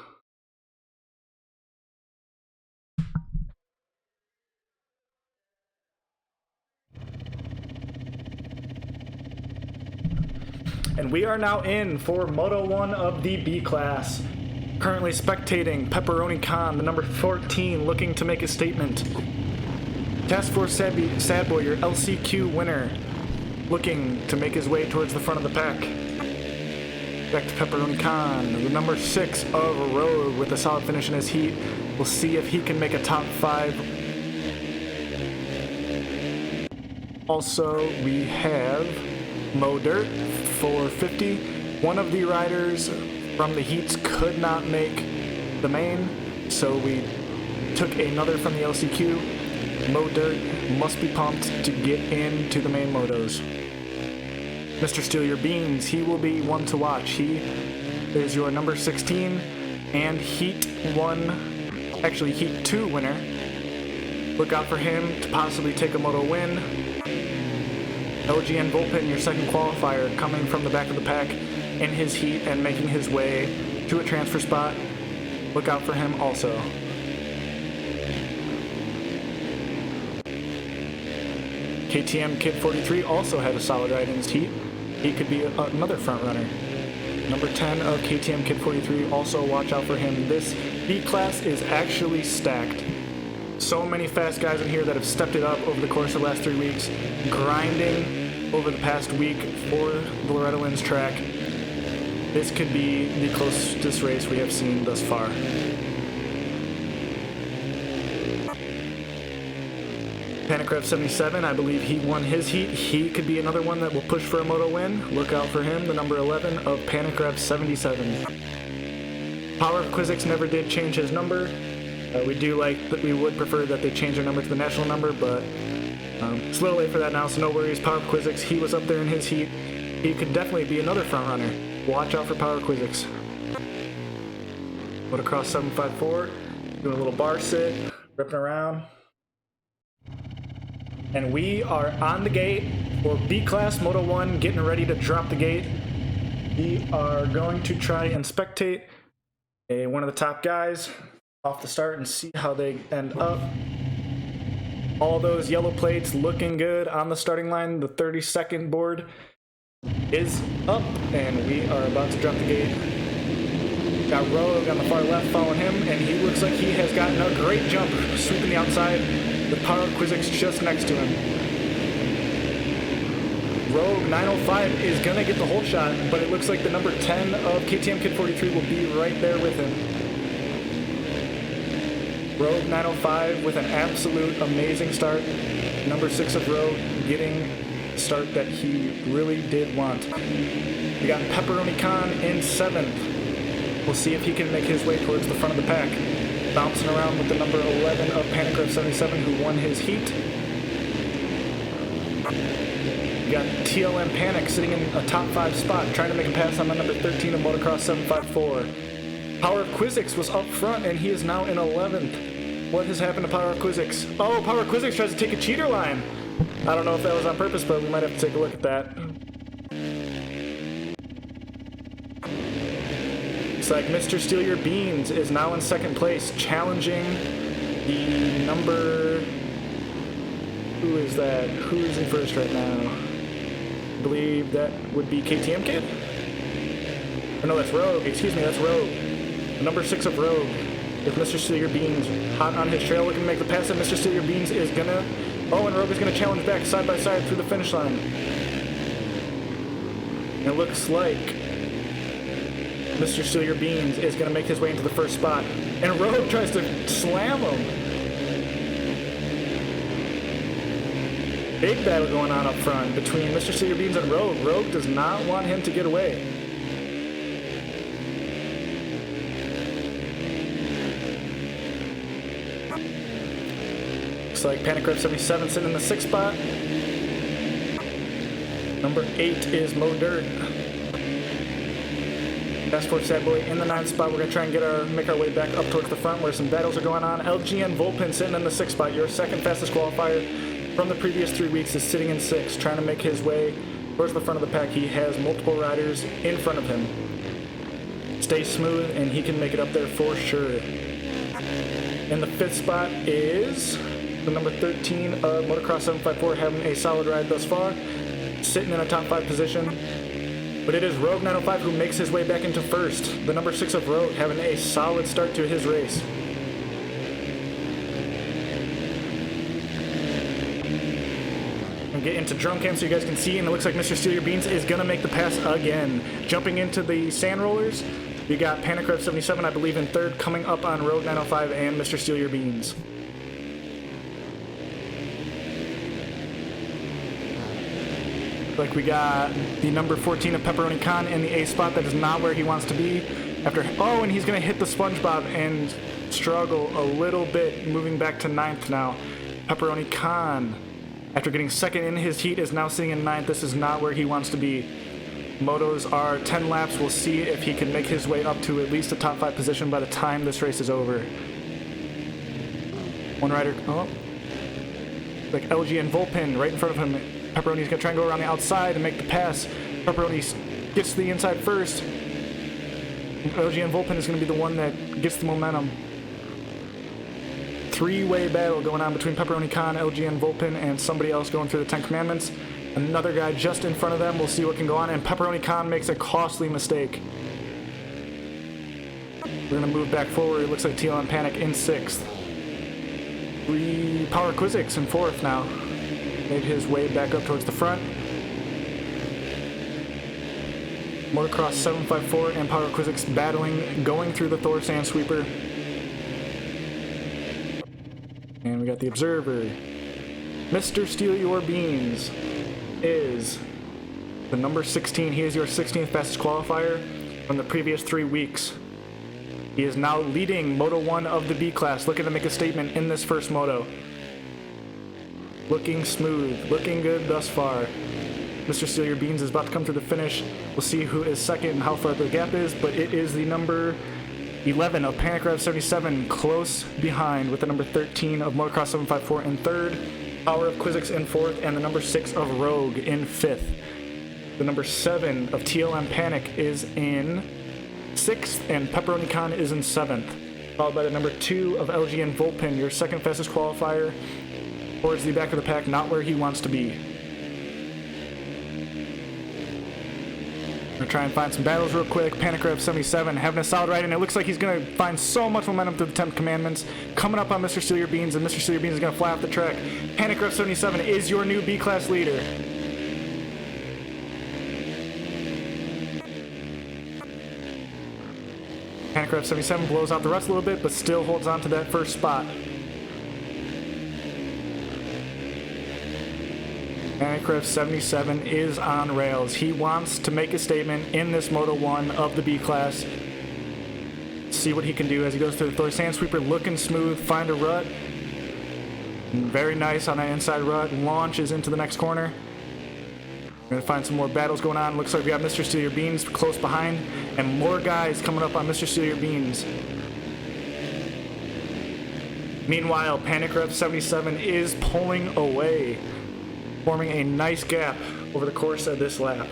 And we are now in for Moto 1 of the B-Class. Currently spectating Pepperoni Khan, the number 14, looking to make a statement. Task Force Sad Boy, your LCQ winner, looking to make his way towards the front of the pack. Back to Pepperoni Khan, the number 6 of Rogue with a solid finish in his heat. We'll see if he can make a top 5. Also, we have Mo Dirt 450. One of the riders from the heats could not make the main, so we took another from the LCQ. Mo Dirt must be pumped to get into the main motos. Mr. Steal Your Beans, he will be one to watch. He is your number 16 and Heat 2 winner. Look out for him to possibly take a moto win. LGN Volpin, your second qualifier, coming from the back of the pack in his heat and making his way to a transfer spot. Look out for him also. KTM Kid 43 also had a solid ride in his heat. He could be another front runner. Number 10 of KTM Kid 43, also watch out for him. This B-Class is actually stacked. So many fast guys in here that have stepped it up over the course of the last 3 weeks, grinding over the past week for the Loretta Lynn's track. This could be the closest race we have seen thus far. Panic Rev 77, I believe he won his heat. He could be another one that will push for a moto win. Look out for him, the number 11 of Panic Rev 77. Power of Quizzix never did change his number. We would prefer that they change their number to the national number, but it's a little late for that now, so no worries. Power of Quizzix, he was up there in his heat. He could definitely be another front runner. Watch out for Power Quizzix. Motocross 754, doing a little bar sit, ripping around. And we are on the gate for B-Class Moto 1, getting ready to drop the gate. We are going to try and spectate one of the top guys off the start and see how they end up. All those yellow plates looking good on the starting line. The 30-second board is up, and we are about to drop the gate. Got Rogue on the far left following him, and he looks like he has gotten a great jump, sweeping the outside. The Power Quizix just next to him. Rogue 905 is going to get the whole shot, but it looks like the number 10 of KTM Kid 43 will be right there with him. Rogue 905 with an absolute amazing start. Number 6 of Rogue getting the start that he really did want. We got Pepperoni Khan in 7th. We'll see if he can make his way towards the front of the pack. Bouncing around with the number 11 of Panic 77, who won his heat. We got TLM Panic sitting in a top 5 spot, trying to make a pass on the number 13 of Motocross 754. Power Quizix was up front, and he is now in 11th. What has happened to Power Quizix? Oh, Power Quizix tries to take a cheater line. I don't know if that was on purpose, but we might have to take a look at that. Looks like Mr. Steal Your Beans is now in 2nd place, challenging the number... Who is that? Who is in 1st right now? I believe that would be KTM Kid? Or no, that's Rogue. Excuse me, that's Rogue. The number 6 of Rogue. With Mr. Steal Your Beans hot on his trail, looking to make the pass, and Mr. Steal Your Beans is gonna... Oh, and Rogue is gonna challenge back side by side through the finish line. And it looks like Mr. Steal Your Beans is gonna make his way into the 1st spot. And Rogue tries to slam him. Big battle going on up front between Mr. Steal Your Beans and Rogue. Rogue does not want him to get away. Looks like Panic 77 sitting in the 6th spot. Number 8 is Mo Dirt. Fast Forward Sad Boy in the 9th spot. We're going to try and make our way back up towards the front where some battles are going on. LGN Volpin sitting in the 6th spot. Your 2nd fastest qualifier from the previous 3 weeks is sitting in 6th, trying to make his way towards the front of the pack. He has multiple riders in front of him. Stay smooth, and he can make it up there for sure. In the 5th spot is the number 13 of Motocross 754, having a solid ride thus far, sitting in a top 5 position. But it is Rogue 905 who makes his way back into 1st. The number 6 of Rogue having a solid start to his race. Get into drum cam so you guys can see, and it looks like Mr. Steal Your Beans is gonna make the pass again. Jumping into the sand rollers, we got Panic 77, I believe, in 3rd, coming up on Rogue 905 and Mr. Steal Your Beans. Like we got the number 14 of Pepperoni Khan in the A spot. That is not where he wants to be. Oh, and he's gonna hit the SpongeBob and struggle a little bit, moving back to 9th now. Pepperoni Khan, after getting 2nd in his heat, is now sitting in 9th. This is not where he wants to be. Motos are 10 laps. We'll see if he can make his way up to at least a top 5 position by the time this race is over. One rider, like LG and Volpin right in front of him. Pepperoni's gonna try and go around the outside and make the pass. Pepperoni gets to the inside first. LG and Volpin is gonna be the one that gets the momentum. 3-way battle going on between Pepperoni Khan, LG and Volpin, and somebody else going through the 10 Commandments. Another guy just in front of them. We'll see what can go on, and Pepperoni Khan makes a costly mistake. We're gonna move back forward. It looks like TLM Panic in 6th. Power Quizix in 4th now. Made his way back up towards the front. Motocross 754 and Power Quizix battling, going through the Thor Sand Sweeper. And we got the Observer. Mr. Steal Your Beans is the number 16. He is your 16th fastest qualifier from the previous 3 weeks. He is now leading Moto 1 of the B class, looking to make a statement in this first moto. Looking smooth, looking good thus far. Mr. Steal Your Beans is about to come through the finish. We'll see who is 2nd and how far the gap is, but it is the number 11 of Panic 77 close behind, with the number 13 of Motocross 754 in 3rd, Power of Quizix in 4th, and the number 6 of Rogue in 5th. The number 7 of TLM Panic is in 6th, and Pepperoni Con is in 7th. Followed by the number 2 of LGN Volpin, your second fastest qualifier, towards the back of the pack, not where he wants to be. We're gonna try and find some battles real quick. Panic Rev 77 having a solid ride, and it looks like he's gonna find so much momentum through the 10 commandments. Coming up on Mr. Steal Your Beans, and Mr. Steal Your Beans is gonna fly off the track. Panic Rev 77 is your new B-class leader. Panic Rev 77 blows out the rest a little bit, but still holds on to that first spot. Panic Rev 77 is on rails. He wants to make a statement in this Moto 1 of the B-class. See what he can do as he goes through the Thor Sand Sweeper, looking smooth, find a rut. Very nice on that inside rut, launches into the next corner. We're gonna find some more battles going on. Looks like we got Mr. Steal Your Beans close behind, and more guys coming up on Mr. Steal Your Beans. Meanwhile, Panic Rev 77 is pulling away, forming a nice gap over the course of this lap.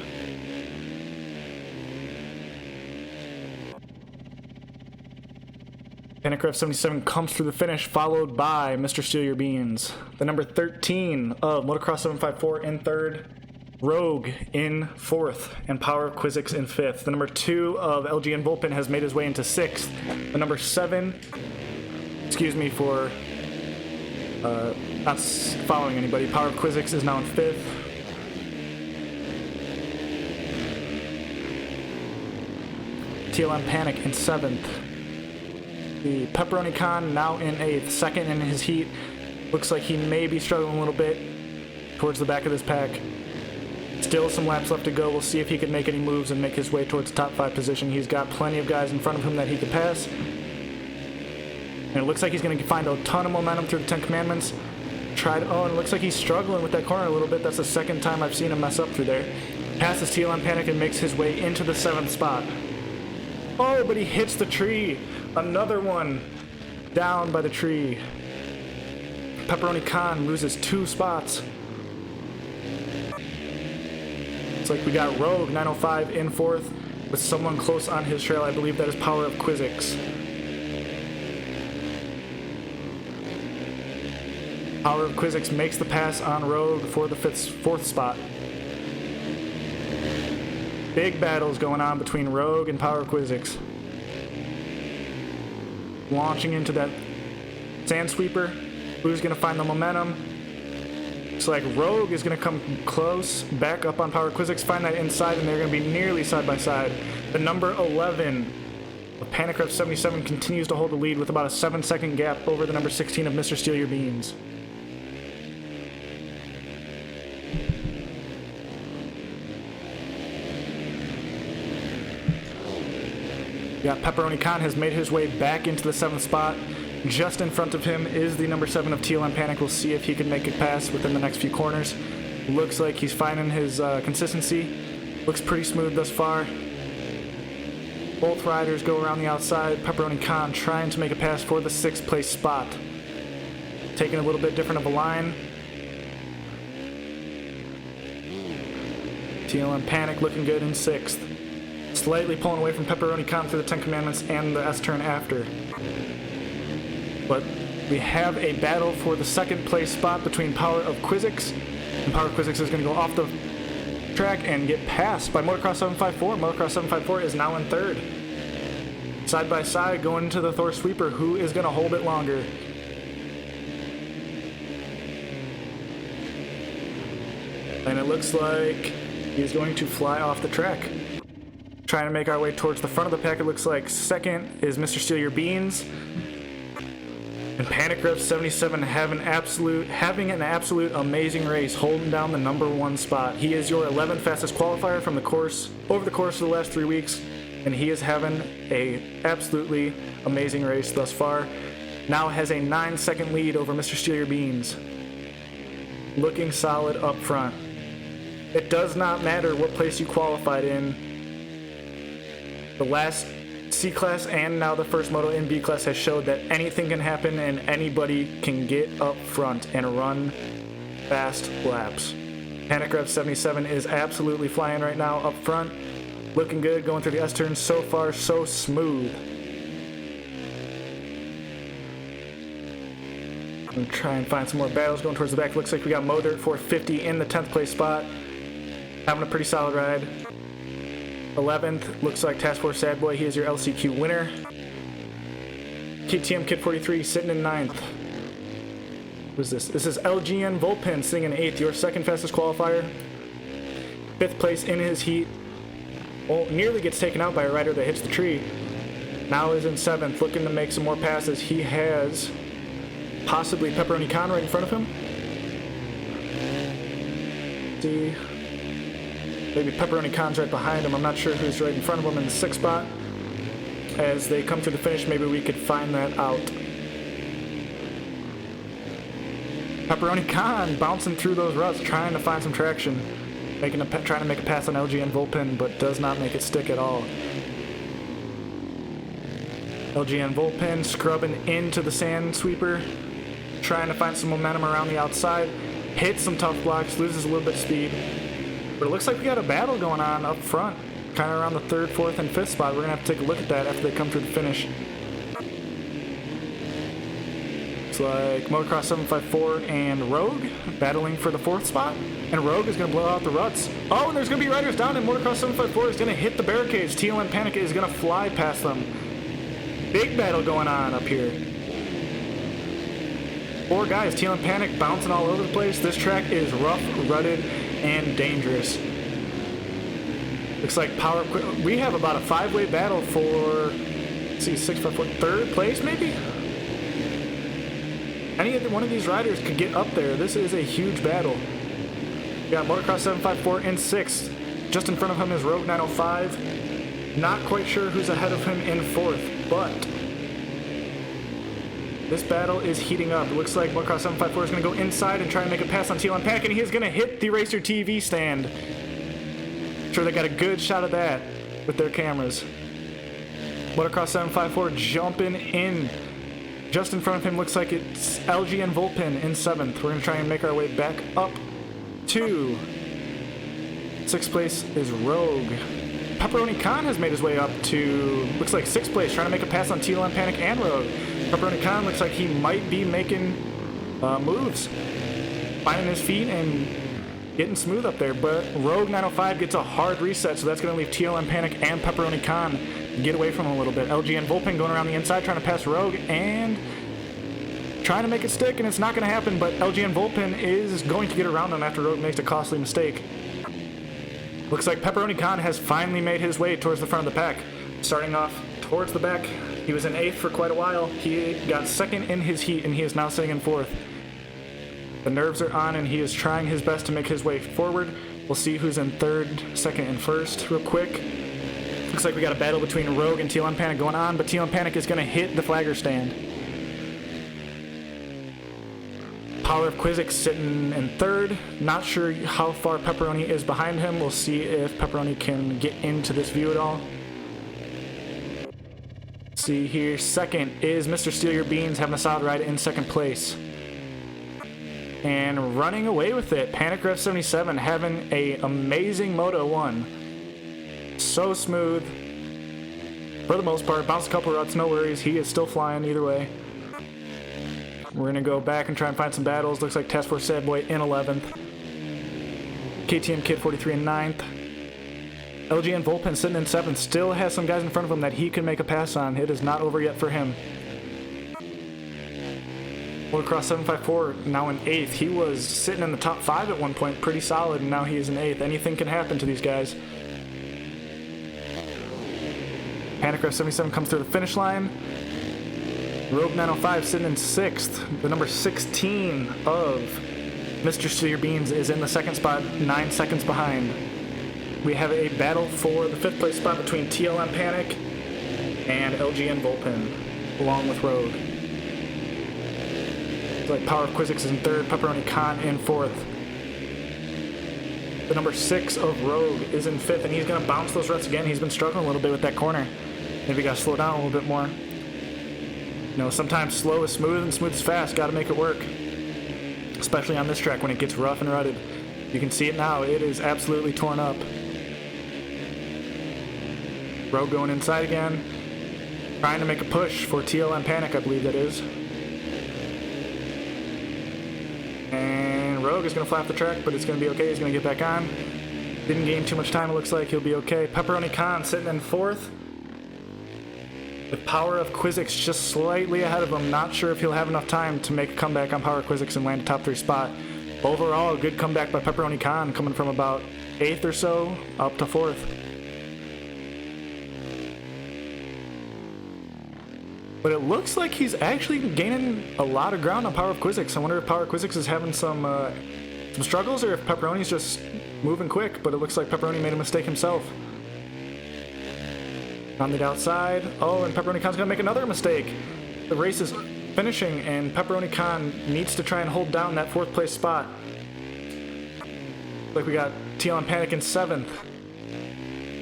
Panic Rev 77 comes through the finish, followed by Mr. Steal Your Beans. The number 13 of Motocross 754 in 3rd, Rogue in 4th, and Power of Quizzix in 5th. The number 2 of LGN Volpin has made his way into 6th. The number 7, excuse me for not following anybody, Power of Quizzix is now in 5th. TLM Panic in 7th. The Pepperoni Con now in 8th, second in his heat. Looks like he may be struggling a little bit towards the back of this pack. Still some laps left to go. We'll see if he can make any moves and make his way towards the top 5 position. He's got plenty of guys in front of him that he can pass. And it looks like he's going to find a ton of momentum through the 10 commandments. And it looks like he's struggling with that corner a little bit. That's the second time I've seen him mess up through there. Passes TLM Panic and makes his way into the 7th spot. Oh, but he hits the tree. Another one down by the tree. Pepperoni Con loses 2 spots. It's like we got Rogue 905 in 4th with someone close on his trail. I believe that is Power of Quizzix. Power of Quizzix makes the pass on Rogue for the 4th spot. Big battles going on between Rogue and Power of Quizzix. Launching into that Sand Sweeper. Who's going to find the momentum? Looks like Rogue is going to come close, back up on Power Quizzix, find that inside, and they're going to be nearly side by side. The number 11 of Panic Rev 77 continues to hold the lead with about a 7-second gap over the number 16 of Mr. Steal Your Beans. Yeah, Pepperoni Con has made his way back into the 7th spot. Just in front of him is the number 7 of TLM Panic. We'll see if he can make it pass within the next few corners. Looks like he's finding his consistency. Looks pretty smooth thus far. Both riders go around the outside. Pepperoni Con trying to make a pass for the 6th place spot. Taking a little bit different of a line. TLM Panic looking good in 6th. Slightly pulling away from Pepperoni Con through the 10 commandments and the S-turn after. But we have a battle for the 2nd place spot between Power of Quizzix. And Power of Quizzix is going to go off the track and get passed by Motocross 754. Motocross 754 is now in 3rd. Side by side going into the Thor Sweeper. Who is going to hold it longer? And it looks like he's going to fly off the track. Trying to make our way towards the front of the pack. It looks like 2nd is Mr. Steal Your Beans. And Panic Rev 77 having an absolute amazing race, holding down the number 1 spot. He is your 11th fastest qualifier from the course over the course of the last 3 weeks, and he is having a absolutely amazing race thus far. Now has a 9-second lead over Mr. Steal Your Beans. Looking solid up front. It does not matter what place you qualified in. The last C-Class and now the first Moto in B-Class has showed that anything can happen and anybody can get up front and run fast laps. MXvsATV is absolutely flying right now up front. Looking good, going through the S-turns. So far, so smooth. I'm going to try and find some more battles going towards the back. Looks like we got Moto 450 in the 10th place spot. Having a pretty solid ride. 11th, looks like Task Force Sad Boy. He is your LCQ winner. KTM Kid 43 sitting in 9th. Who's this? This is LGN Volpin sitting in 8th, your second fastest qualifier. 5th place in his heat. Well, nearly gets taken out by a rider that hits the tree. Now is in 7th, looking to make some more passes. He has possibly Pepperoni Khan right in front of him. See, maybe Pepperoni Khan's right behind him. I'm not sure who's right in front of him in the 6th spot. As they come to the finish, maybe we could find that out. Pepperoni Khan bouncing through those ruts, trying to find some traction. Trying to make a pass on LGN Volpin, but does not make it stick at all. LGN Volpin scrubbing into the sand sweeper, trying to find some momentum around the outside. Hits some tough blocks, loses a little bit of speed. But it looks like we got a battle going on up front, kind of around the 3rd, 4th, and 5th spot. We're going to have to take a look at that after they come to the finish. Looks like Motocross 754 and Rogue battling for the 4th spot. And Rogue is going to blow out the ruts. Oh, and there's going to be riders down, and Motocross 754 is going to hit the barricades. TLN Panic is going to fly past them. Big battle going on up here. 4 guys, TLN Panic bouncing all over the place. This track is rough, rutted, and dangerous. Looks like we have about a 5-way battle for, let's see, 654, 3rd place maybe? One of these riders could get up there. This is a huge battle. We got Motocross 754 in 6th. Just in front of him is Rogue 905. Not quite sure who's ahead of him in 4th, but this battle is heating up. It looks like Motocross 754 is going to go inside and try and make a pass on TLN Panic, and he is going to hit the Racer TV stand. Sure, they got a good shot of that with their cameras. Motocross 754 jumping in. Just in front of him looks like it's LGN Volpin in 7th. We're going to try and make our way back up to 6th place is Rogue. Pepperoni Khan has made his way up to, looks like 6th place, trying to make a pass on TLN Panic and Rogue. Pepperoni Khan looks like he might be making moves, finding his feet and getting smooth up there, but Rogue 905 gets a hard reset, so that's going to leave TLN Panic and Pepperoni Khan get away from him a little bit. LGN Volpin going around the inside, trying to pass Rogue and trying to make it stick, and it's not going to happen, but LGN Volpin is going to get around him after Rogue makes a costly mistake. Looks like Pepperoni Khan has finally made his way towards the front of the pack. Starting off towards the back, he was in 8th for quite a while. He got 2nd in his heat, and he is now sitting in 4th. The nerves are on, and he is trying his best to make his way forward. We'll see who's in 3rd, 2nd, and 1st real quick. Looks like we got a battle between Rogue and TLN Panic going on, but TLN Panic is going to hit the flagger stand. Power of Quizzic sitting in 3rd. Not sure how far Pepperoni is behind him. We'll see if Pepperoni can get into this view at all. Let's see here. 2nd is Mr. Steal Your Beans, having a solid ride in 2nd place. And running away with it, MXvsATV having an amazing Moto 1. So smooth. For the most part, bounced a couple ruts, no worries. He is still flying either way. We're going to go back and try and find some battles. Looks like Task Force Sad Boy in 11th. KTM Kid 43 in 9th. LGN Volpin sitting in 7th. Still has some guys in front of him that he can make a pass on. It is not over yet for him. Motocross 754 now in 8th. He was sitting in the top 5 at one point, pretty solid, and now he is in 8th. Anything can happen to these guys. MXvsATV comes through the finish line. Rogue 905 sitting in 6th. The number 16 of Mr. Steal Your Beans is in the 2nd spot, 9 seconds behind. We have a battle for the 5th place spot between TLN Panic and LGN Volpin, along with Rogue. It's like Power of Quizzic is in 3rd, Pepperoni Khan in 4th. The number 6 of Rogue is in 5th, and he's going to bounce those ruts again. He's been struggling a little bit with that corner. Maybe got to slow down a little bit more. You know, sometimes slow is smooth and smooth is fast. Got to make it work. Especially on this track when it gets rough and rutted. You can see it now. It is absolutely torn up. Rogue going inside again. Trying to make a push for TLM Panic, I believe that is. And Rogue is going to flap the track, but it's going to be okay. He's going to get back on. Didn't gain too much time. It looks like he'll be okay. Pepperoni Khan sitting in fourth. With Power of Quizzix just slightly ahead of him. Not sure if he'll have enough time to make a comeback on Power of Quizzix and land a top 3 spot. Overall, a good comeback by Pepperoni Khan, coming from about 8th or so up to 4th. But it looks like he's actually gaining a lot of ground on Power of Quizzix. I wonder if Power of Quizzix is having some struggles, or if Pepperoni's just moving quick. But it looks like Pepperoni made a mistake himself. On the outside. Oh, and Pepperoni Khan's going to make another mistake. The race is finishing, and Pepperoni Khan needs to try and hold down that 4th place spot. Like we got TLM Panic in 7th.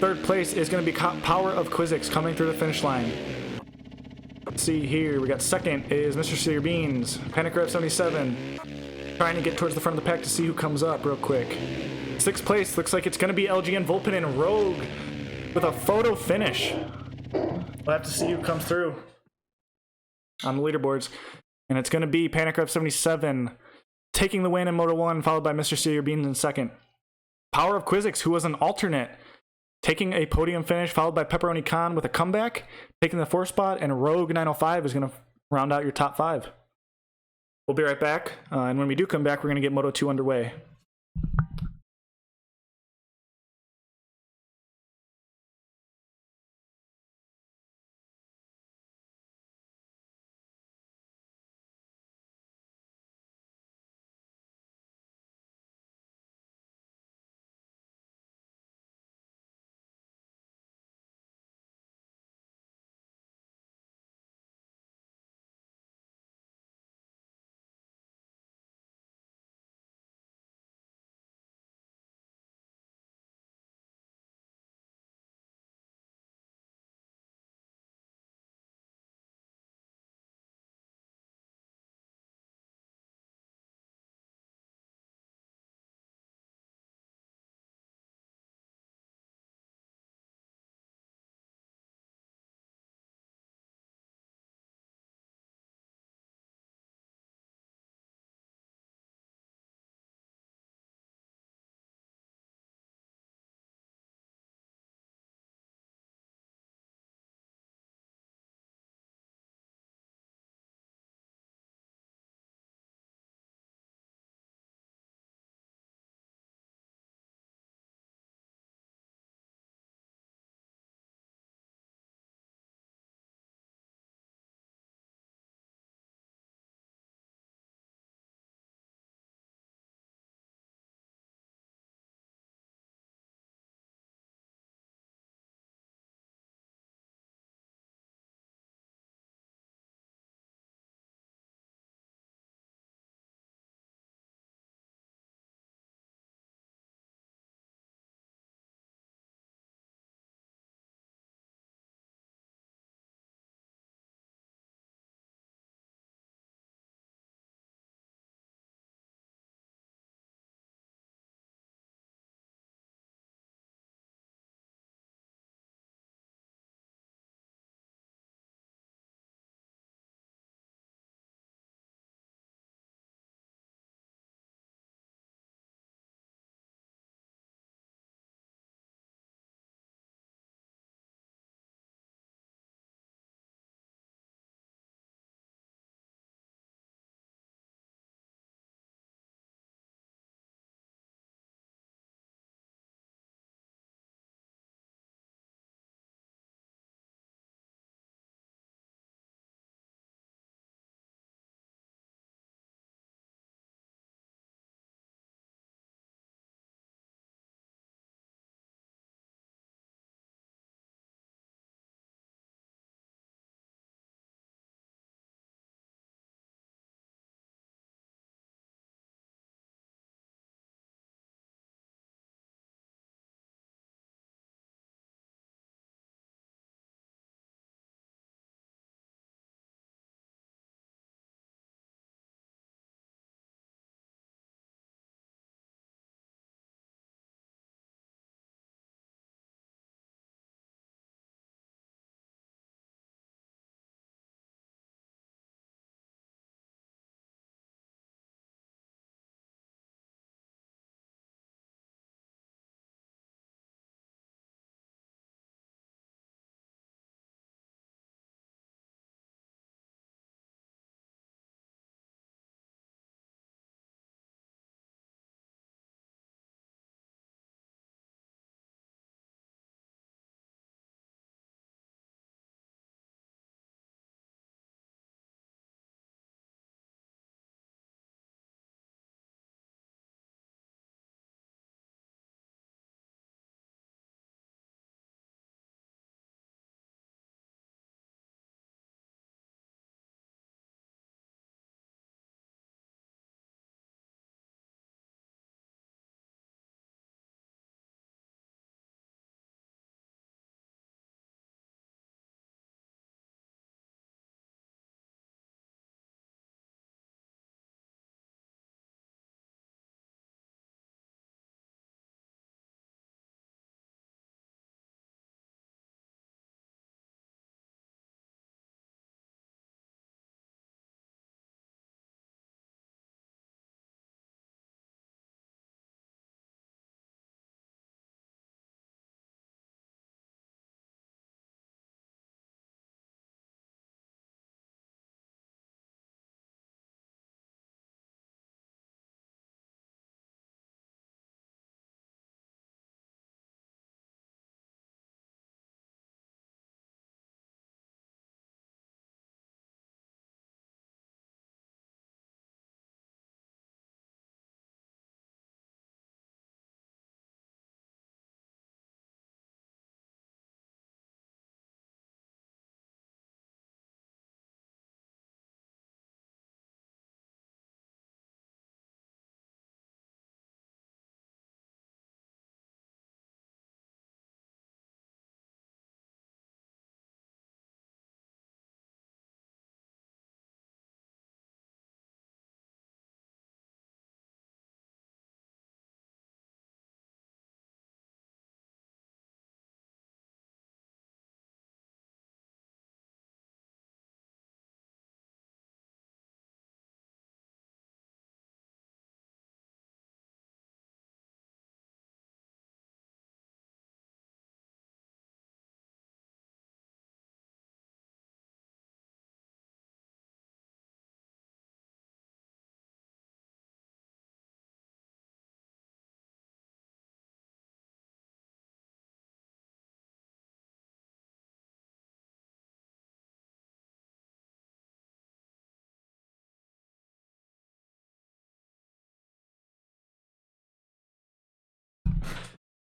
3rd place is going to be Power of Quizzix coming through the finish line. Let's see here. We got 2nd is Mr. Sear Beans. Panic Rev 77. Trying to get towards the front of the pack to see who comes up real quick. 6th place looks like it's going to be LGN Volpin and Rogue with a photo finish. We'll have to see who comes through on the leaderboards. And it's going to be Panic Rev 77 taking the win in Moto 1, followed by Mr. Sear Beans in 2nd. Power of Quizzix, who was an alternate, taking a podium finish, followed by Pepperoni Khan with a comeback, taking the 4th spot, and Rogue 905 is going to round out your top 5. We'll be right back, and when we do come back, we're going to get Moto 2 underway.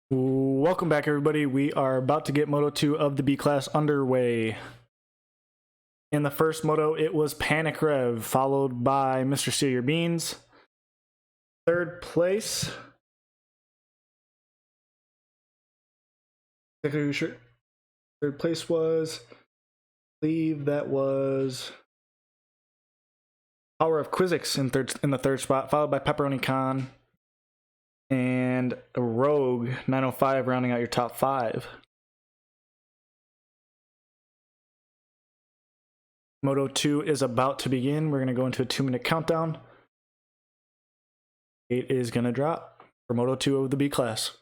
Welcome back, everybody. We are about to get Moto 2 of the B class underway. In the first moto, it was Panic Rev, followed by Mr. Steal Your Beans. Third place. Third place was, I believe that was Power of Quizzix in the third spot, followed by Pepperoni Con and Rogue 905 rounding out your top 5. Moto 2 is about to begin. We're going to go into a 2-minute countdown. It is going to drop for Moto 2 of the B class.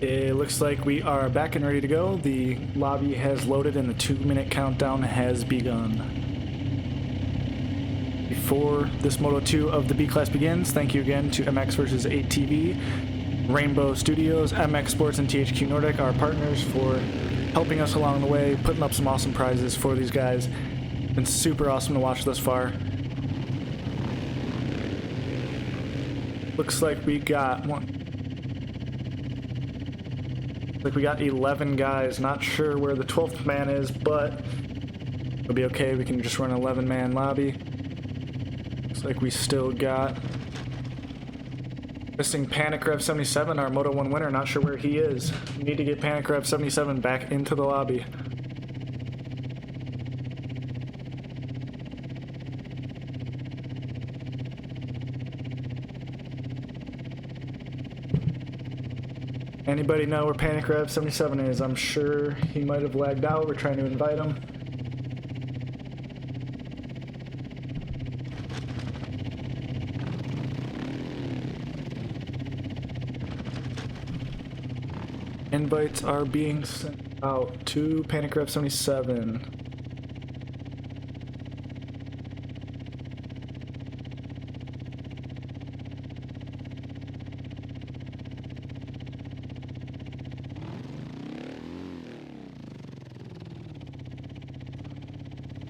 It looks like we are back and ready to go. The lobby has loaded and the 2-minute countdown has begun. Before this Moto 2 of the B class begins, thank you again to MXvsATV, Rainbow Studios, MX Sports, and THQ Nordic, our partners, for helping us along the way, putting up some awesome prizes for these guys. It's been super awesome to watch thus far. Looks like we got 11 guys. Not sure where the 12th man is, but it'll be okay. We can just run an 11-man lobby. Looks like we still got missing Panic Rev 77, our Moto 1 winner. Not sure where he is. We need to get Panic Rev 77 back into the lobby. Anybody know where Panic Rev 77 is? I'm sure he might have lagged out. We're trying to invite him. Invites are being sent out to Panic Rev 77.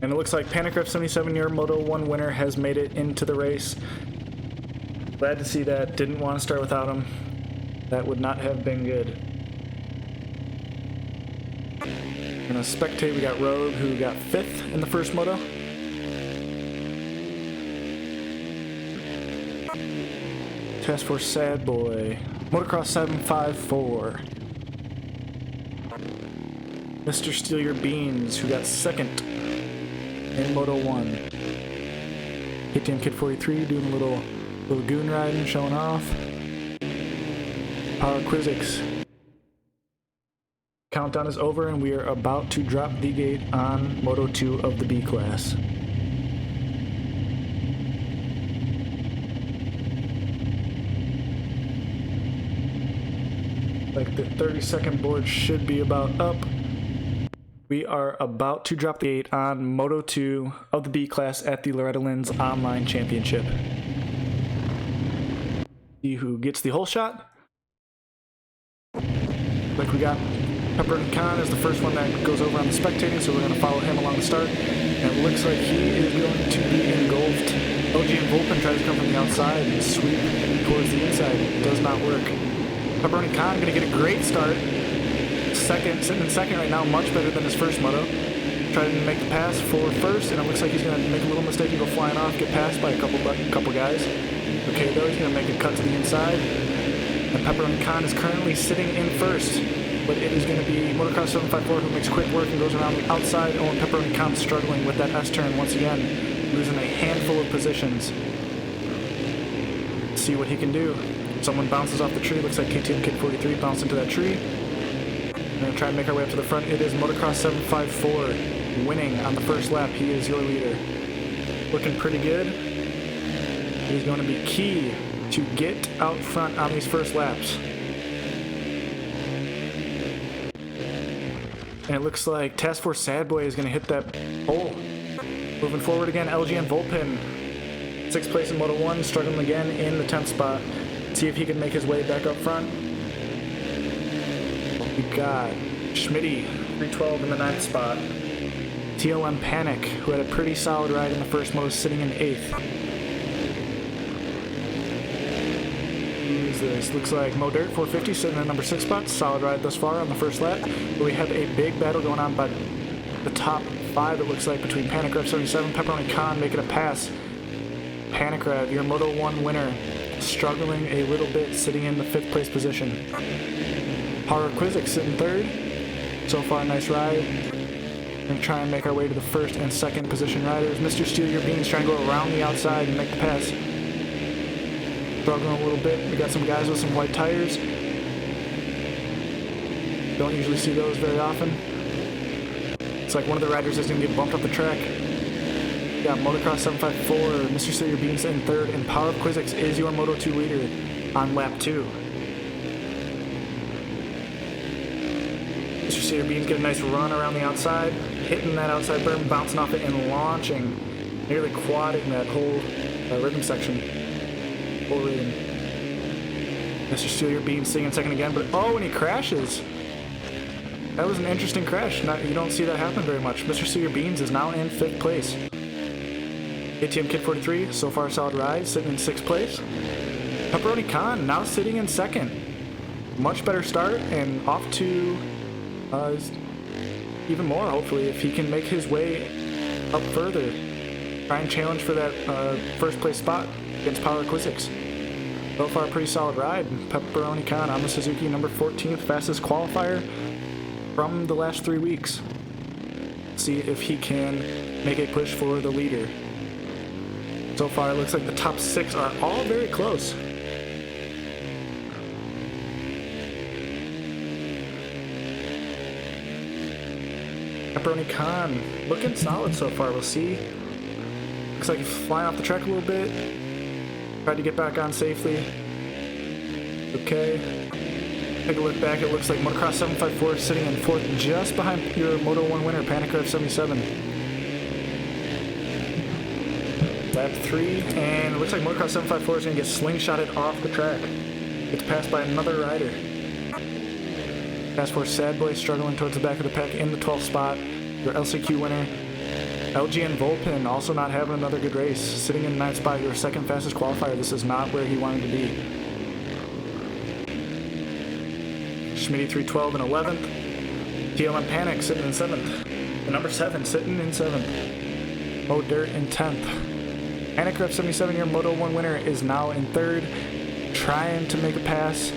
And it looks like Panic Rev 77, your Moto 1 winner, has made it into the race. Glad to see that. Didn't want to start without him. That would not have been good. Gonna spectate, we got Rogue, who got 5th in the first moto. Task Force Sad Boy. Motocross 754. Mr. Steal Your Beans, who got 2nd in Moto 1. KTM Kid 43 doing a little goon riding, showing off. Power Quizzix. Countdown is over and we are about to drop the gate on Moto 2 of the B class. Like the 30-second board should be about up. We are about to drop the gate on Moto 2 of the B class at the Loretta Lynn's online championship. See who gets the whole shot. Like we got Pepperoni Khan is the first one that goes over on the spectating, so we're going to follow him along the start. And it looks like he is going to be engulfed. LG and Volpin tries to come from the outside and sweep towards the inside. It does not work. Pepperoni Khan going to get a great start. Second, sitting in second right now, much better than his first moto. Trying to make the pass for first, and it looks like he's going to make a little mistake and go flying off, get passed by a couple guys. Okay, though, he's going to make a cut to the inside. And Pepperoni Khan is currently sitting in first, but it is going to be Motocross 754 who makes quick work and goes around the outside. Oh, and Pepperoni Khan struggling with that S-turn once again, losing a handful of positions. See what he can do. Someone bounces off the tree. Looks like KTM Kid 43 bounced into that tree. We're going to try and make our way up to the front. It is Motocross 754 winning on the first lap. He is your leader. Looking pretty good. He's going to be key to get out front on these first laps. And it looks like Task Force Sad Boy is going to hit that pole. Moving forward again, LG and Volpin. 6th place in Moto 1, struggling again in the 10th spot. See if he can make his way back up front. We got Schmitty, 312 in the 9th spot. TLM Panic, who had a pretty solid ride in the first moto, sitting in 8th. Who's this? Looks like Mo Dirt 450 sitting in number 6 spot. Solid ride thus far on the first lap. But we have a big battle going on by the top 5, it looks like, between Panic Rev 77, Pepperoni Khan making a pass. Panic Rev, your Moto 1 winner, struggling a little bit, sitting in the 5th place position. Power Quizzic sitting 3rd. So far, nice ride. We're going to try and make our way to the 1st and 2nd position riders. Mr. Steal Your Beans trying to go around the outside and make the pass. Struggling a little bit. We got some guys with some white tires. Don't usually see those very often. It's like one of the riders is going to get bumped off the track. We got Motocross 754, Mr. Steal Your Beans in 3rd, and Power Quizzic is your Moto 2 leader on lap 2. Mr. Steal Your Beans get a nice run around the outside, hitting that outside berm, bouncing off it, and launching, nearly quadding that whole rhythm section. Full rhythm. Mr. Steal Your Beans sitting in 2nd again, but oh, and he crashes. That was an interesting crash. You don't see that happen very much. Mr. Steal Your Beans is now in 5th place. KTM Kid 43, so far solid ride, sitting in 6th place. Pepperoni Khan now sitting in 2nd. Much better start, and off to even more, hopefully, if he can make his way up further. Try and challenge for that 1st place spot against Power Quizzic. So far, pretty solid ride. Pepperoni Khan on the Suzuki, number 14th, fastest qualifier from the last 3 weeks. See if he can make a push for the leader. So far, it looks like the top 6 are all very close. Pepperoni Khan looking solid so far. We'll see. Looks like he's flying off the track a little bit. Tried to get back on safely. Okay. Take a look back. It looks like Motocross 754 is sitting in 4th, just behind your Moto 1 winner, Panic Rev 77. Lap 3, and it looks like Motocross 754 is going to get slingshotted off the track. Gets passed by another rider. Task Force Sad Boy struggling towards the back of the pack in the 12th spot. Your LCQ winner. LG and Volpin also not having another good race. Sitting in the 9th spot, your 2nd fastest qualifier. This is not where he wanted to be. Schmitty 312 in 11th. TLM Panic sitting in 7th. The number 7 sitting in 7th. Mo Dirt in 10th. Panic Rev 77, your Moto 1 winner, is now in 3rd. Trying to make a pass.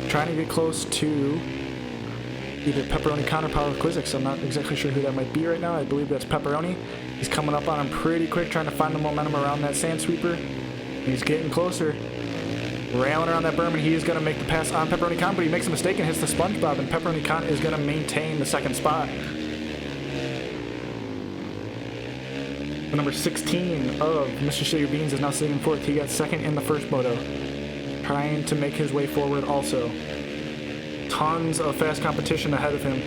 Trying to get close to either Pepperoni Khan or Power Quizzic. I'm not exactly sure who that might be right now. I believe that's Pepperoni. He's coming up on him pretty quick, trying to find the momentum around that sand sweeper. He's getting closer. Railing around that berm, and he is going to make the pass on Pepperoni Khan, but he makes a mistake and hits the SpongeBob, and Pepperoni Khan is going to maintain the 2nd spot. The number 16 of Mr. Steal Your Beans is now sitting in 4th. He got 2nd in the first moto. Trying to make his way forward also. Tons of fast competition ahead of him.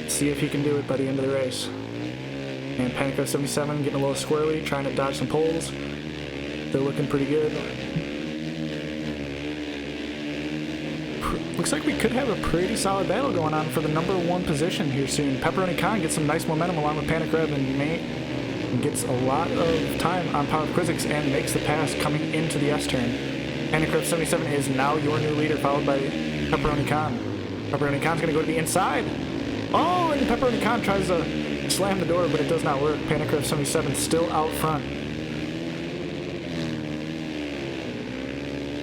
See if he can do it by the end of the race. And Panic Rev 77 getting a little squirrely, trying to dodge some poles. They're looking pretty good. looks like we could have a pretty solid battle going on for the number 1 position here soon. Pepperoni Khan gets some nice momentum along with Panic Rev and gets a lot of time on Power of Quizzix and makes the pass coming into the S-turn. Panic Rev 77 is now your new leader, followed by Pepperoni Khan. Pepperoni Khan's going to go to the inside. Oh, and Pepperoni Khan tries to slam the door, but it does not work. Panic Rev 77 still out front.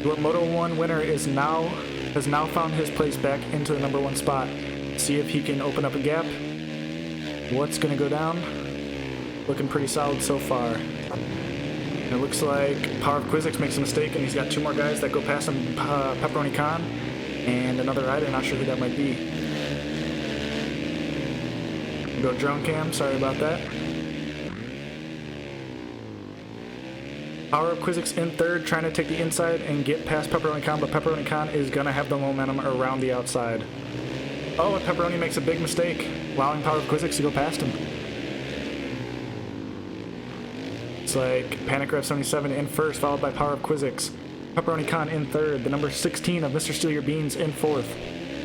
Your Moto 1 winner has now found his place back into the number 1 spot. See if he can open up a gap. What's going to go down? Looking pretty solid so far. And it looks like Power of Quizzix makes a mistake, and he's got 2 more guys that go past him, Pepperoni Khan, and another rider, not sure who that might be. Go drone cam, sorry about that. Power of Quizzix in 3rd, trying to take the inside and get past Pepperoni Khan, but Pepperoni Khan is going to have the momentum around the outside. Oh, and Pepperoni makes a big mistake, allowing Power of Quizzix to go past him. It's like Panic Rev 77 in 1st, followed by Power of Quizzix. Pepperoni Khan in 3rd, the number 16 of Mr. Steal Your Beans in 4th,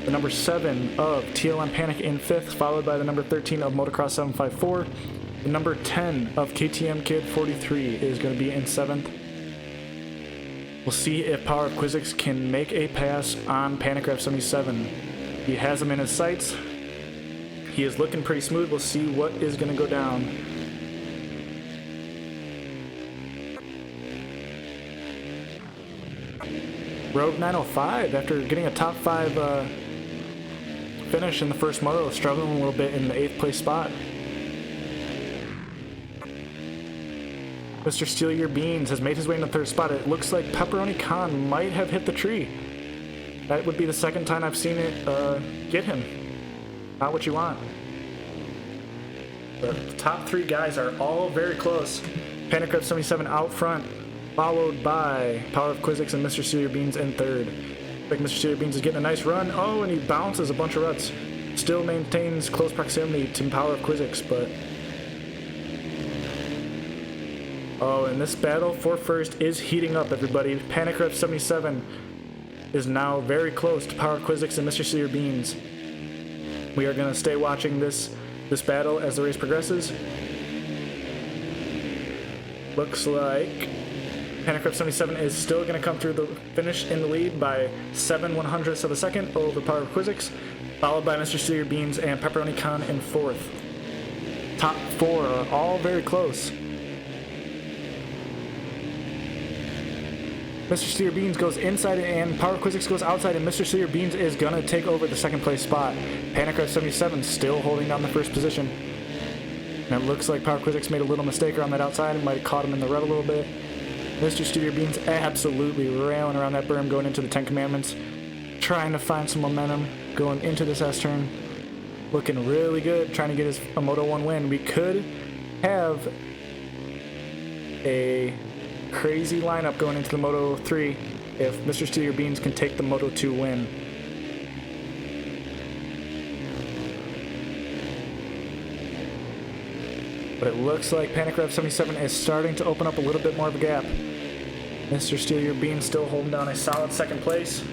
the number 7 of TLM Panic in 5th, followed by the number 13 of Motocross 754. The number 10 of KTM Kid 43 is going to be in 7th. We'll see if Power of Quizzix can make a pass on Panic Rev 77. He has him in his sights. He is looking pretty smooth. We'll see what is going to go down. Rogue 905, after getting a top 5 finish in the first moto, struggling a little bit in the 8th place spot. Mr. Steal Your Beans has made his way in the 3rd spot. It looks like Pepperoni Khan might have hit the tree. That would be the 2nd time I've seen it get him. Not what you want. The top 3 guys are all very close. Panic Rev 77 out front, followed by Power of Quizzix and Mr. Steal Your Beans in 3rd. Like Mr. Steal Your Beans is getting a nice run. Oh, and he bounces a bunch of ruts. Still maintains close proximity to Power of Quizzix, but... Oh, and this battle for 1st is heating up, everybody. Panic Rev 77 is now very close to Power of Quizzix and Mr. Steal Your Beans. We are going to stay watching this battle as the race progresses. Looks like Panic Rev 77 is still going to come through the finish in the lead by 7/100ths of a second over Power of Quizzix, followed by Mr. Steal Your Beans and Pepperoni Khan in 4th. Top 4 are all very close. Mr. Steal Your Beans goes inside and Power of Quizzix goes outside, and Mr. Steal Your Beans is going to take over the 2nd place spot. Panic Rev 77 still holding down the 1st position. And it looks like Power of Quizzix made a little mistake around that outside and might have caught him in the rut a little bit. Mr. Steal Your Beans absolutely railing around that berm going into the 10 Commandments, trying to find some momentum going into this S-turn. Looking really good, trying to get a Moto 1 win. We could have a crazy lineup going into the Moto 3 if Mr. Steal Your Beans can take the Moto 2 win. But it looks like Panic Rev 77 is starting to open up a little bit more of a gap. Mr. Steal Your Beans still holding down a solid 2nd place.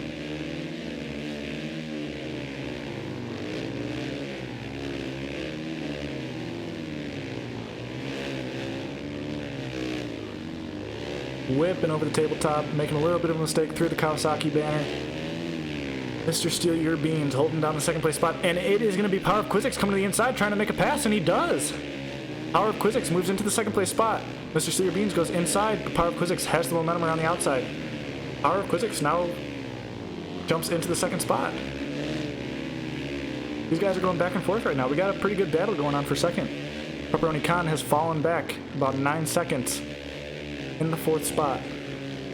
Whipping over the tabletop, making a little bit of a mistake through the Kawasaki banner. Mr. Steal Your Beans holding down the 2nd place spot, and it is going to be Power of Quizzix coming to the inside trying to make a pass, and he does. Power of Quizzix moves into the 2nd place spot. Mr. Steal Your Beans goes inside, but Power of Quizzix has the momentum around the outside. Power of Quizzix now jumps into the 2nd spot. These guys are going back and forth right now. We got a pretty good battle going on for 2nd. Pepperoni Khan has fallen back about 9 seconds in the 4th spot.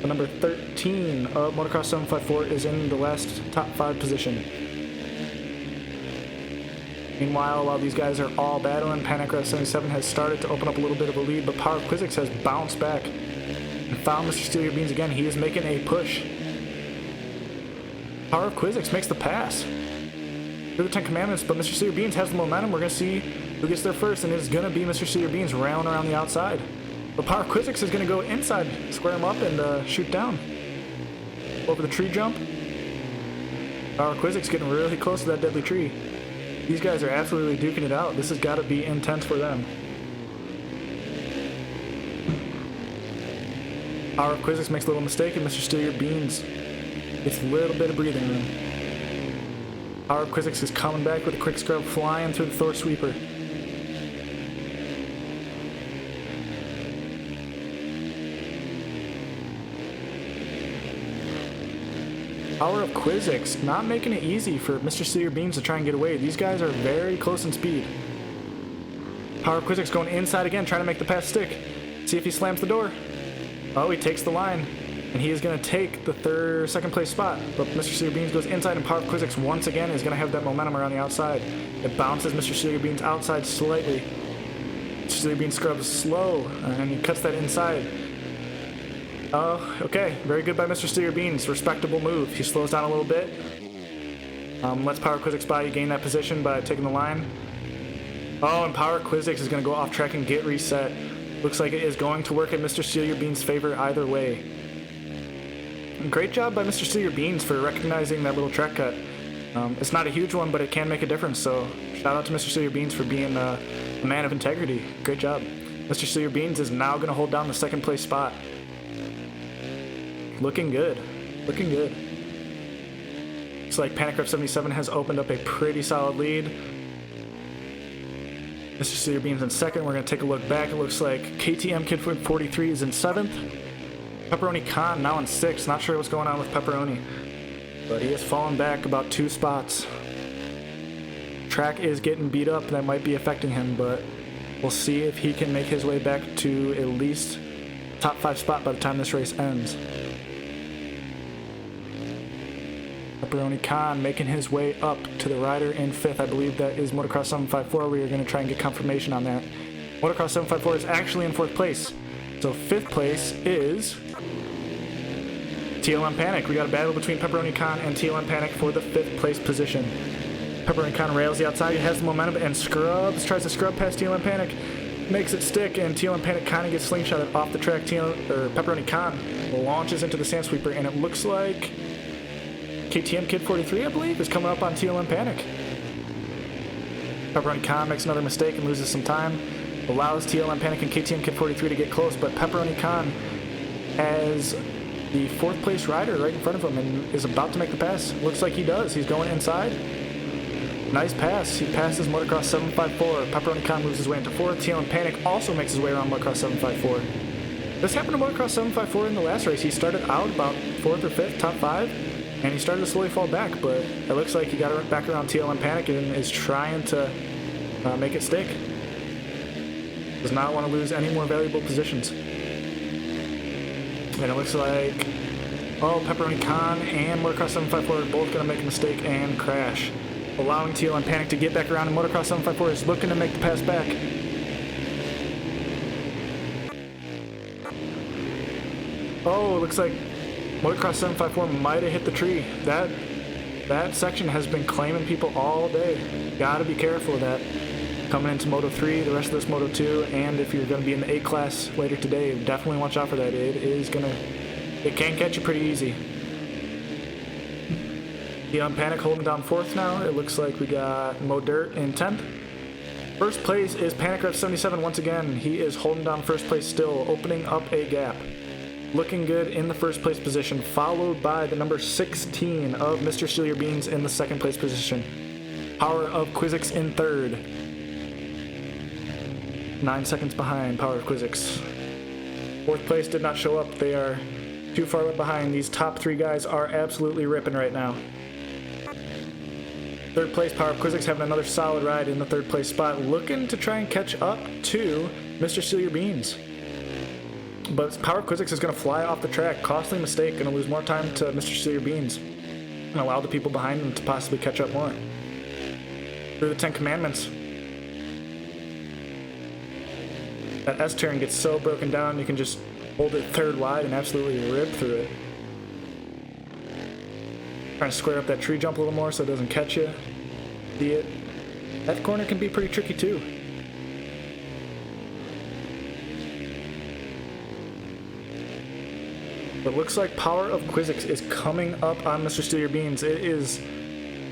The number 13 of Motocross 754 is in the last top 5 position. Meanwhile, while these guys are all battling, Panic Rev 77 has started to open up a little bit of a lead, but Power of Quizzix has bounced back and found Mr. Steal Your Beans again. He is making a push. Power of Quizzix makes the pass through the 10 Commandments, but Mr. Steal Your Beans has the momentum. We're going to see who gets there first, and it's going to be Mr. Steal Your Beans railing around the outside. But Power of Quizzix is going to go inside, square him up, and shoot down over the tree jump. Our Quizzic's getting really close to that deadly tree. These guys are absolutely duking it out. This has got to be intense for them. Our Quizzic's makes a little mistake, and Mr. Steal Your Beans gets a little bit of breathing room. Our Quizzic's is coming back with a quick scrub, flying through the Thor sweeper. Power of Quizzic's not making it easy for Mr. Steal Your Beans to try and get away. These guys are very close in speed. Power of Quizzic's going inside again, trying to make the pass stick. See if he slams the door. Oh, he takes the line, and he is going to take the second place spot. But Mr. Steal Your Beans goes inside, and Power of Quizzic's once again is going to have that momentum around the outside. It bounces Mr. Steal Your Beans outside slightly. Mr. Steal Your Beans scrubs slow, and he cuts that inside. Oh, okay. Very good by Mr. Steal Your Beans. Respectable move. He slows down a little bit. Lets Power Quizzic's by. You gain that position by taking the line. Oh, and Power Quizzic's is going to go off track and get reset. Looks like it is going to work in Mr. Steal Your Beans' favor either way. Great job by Mr. Steal Your Beans for recognizing that little track cut. It's not a huge one, but it can make a difference. So shout out to Mr. Steal Your Beans for being a man of integrity. Great job. Mr. Steal Your Beans is now going to hold down the second place spot. Looking good. Looking good. Looks like Panic 77 has opened up a pretty solid lead. Mr. Steal Your Beans in second. We're going to take a look back. It looks like KTM Kid 43 is in seventh. Pepperoni Khan now in sixth. Not sure what's going on with Pepperoni, but he has fallen back about 2 spots. Track is getting beat up. That might be affecting him, but we'll see if he can make his way back to at least top 5 spot by the time this race ends. Pepperoni Khan making his way up to the rider in 5th. I believe that is Motocross 754. We are going to try and get confirmation on that. Motocross 754 is actually in 4th place. So 5th place is TLM Panic. We got a battle between Pepperoni Khan and TLM Panic for the 5th place position. Pepperoni Khan rails the outside. He has the momentum and tries to scrub past TLM Panic. Makes it stick, and TLM Panic kind of gets slingshotted off the track. Pepperoni Khan launches into the sand sweeper, and it looks like KTM Kid 43, I believe, is coming up on TLM Panic. Pepperoni Khan makes another mistake and loses some time. Allows TLM Panic and KTM Kid 43 to get close, but Pepperoni Khan has the 4th place rider right in front of him and is about to make the pass. Looks like he does. He's going inside. Nice pass. He passes Motocross 754. Pepperoni Khan moves his way into 4th. TLM Panic also makes his way around Motocross 754. This happened to Motocross 754 in the last race. He started out about 4th or 5th, top 5. And he started to slowly fall back, but it looks like he got back around TLM Panic and is trying to make it stick. Does not want to lose any more valuable positions. And it looks like, Pepperoni Khan and Motocross 754 are both going to make a mistake and crash, allowing TLM Panic to get back around, and Motocross 754 is looking to make the pass back. Oh, it looks like Motocross 754 might have hit the tree. That section has been claiming people all day. Gotta be careful of that. Coming into Moto 3, the rest of this Moto 2, and if you're going to be in the A class later today, definitely watch out for that. It can catch you pretty easy. TLM Panic holding down 4th now. It looks like we got Mo Dirt in 10th. 1st place is Panic 77 once again. He is holding down 1st place still, opening up a gap. Looking good in the 1st place position, followed by the number 16 of Mr. Steal Your Beans in the 2nd place position. Power of Quizzic's in 3rd. 9 seconds behind Power of Quizzic's. 4th place did not show up. They are too far behind. These top 3 guys are absolutely ripping right now. 3rd place, Power of Quizzic's having another solid ride in the 3rd place spot, looking to try and catch up to Mr. Steal Your Beans. But Power of Quizzic's is going to fly off the track. Costly mistake. Going to lose more time to Mr. Steal Your Beans and allow the people behind him to possibly catch up more. Through the 10 Commandments. That S-turn gets so broken down, you can just hold it 3rd wide and absolutely rip through it. Trying to square up that tree jump a little more so it doesn't catch you. See it? That corner can be pretty tricky too. But looks like Power of Quizzic's is coming up on Mr. Steal Your Beans. It is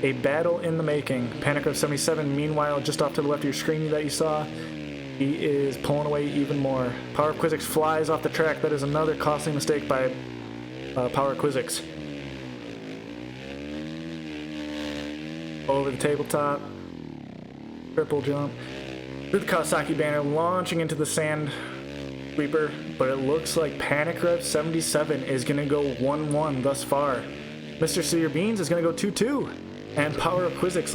A battle in the making. Panic of 77, meanwhile, just off to the left of your screen that you saw, he is pulling away even more. Power of Quizzix flies off the track. That is another costly mistake by Power of Quizzix. Over the tabletop. Triple jump. Through the Kawasaki banner, launching into the sand sweeper, but it looks like Panic Rev 77 is going to go 1-1 thus far. Mr. Steal Beans is going to go 2-2. And Power of Quizzix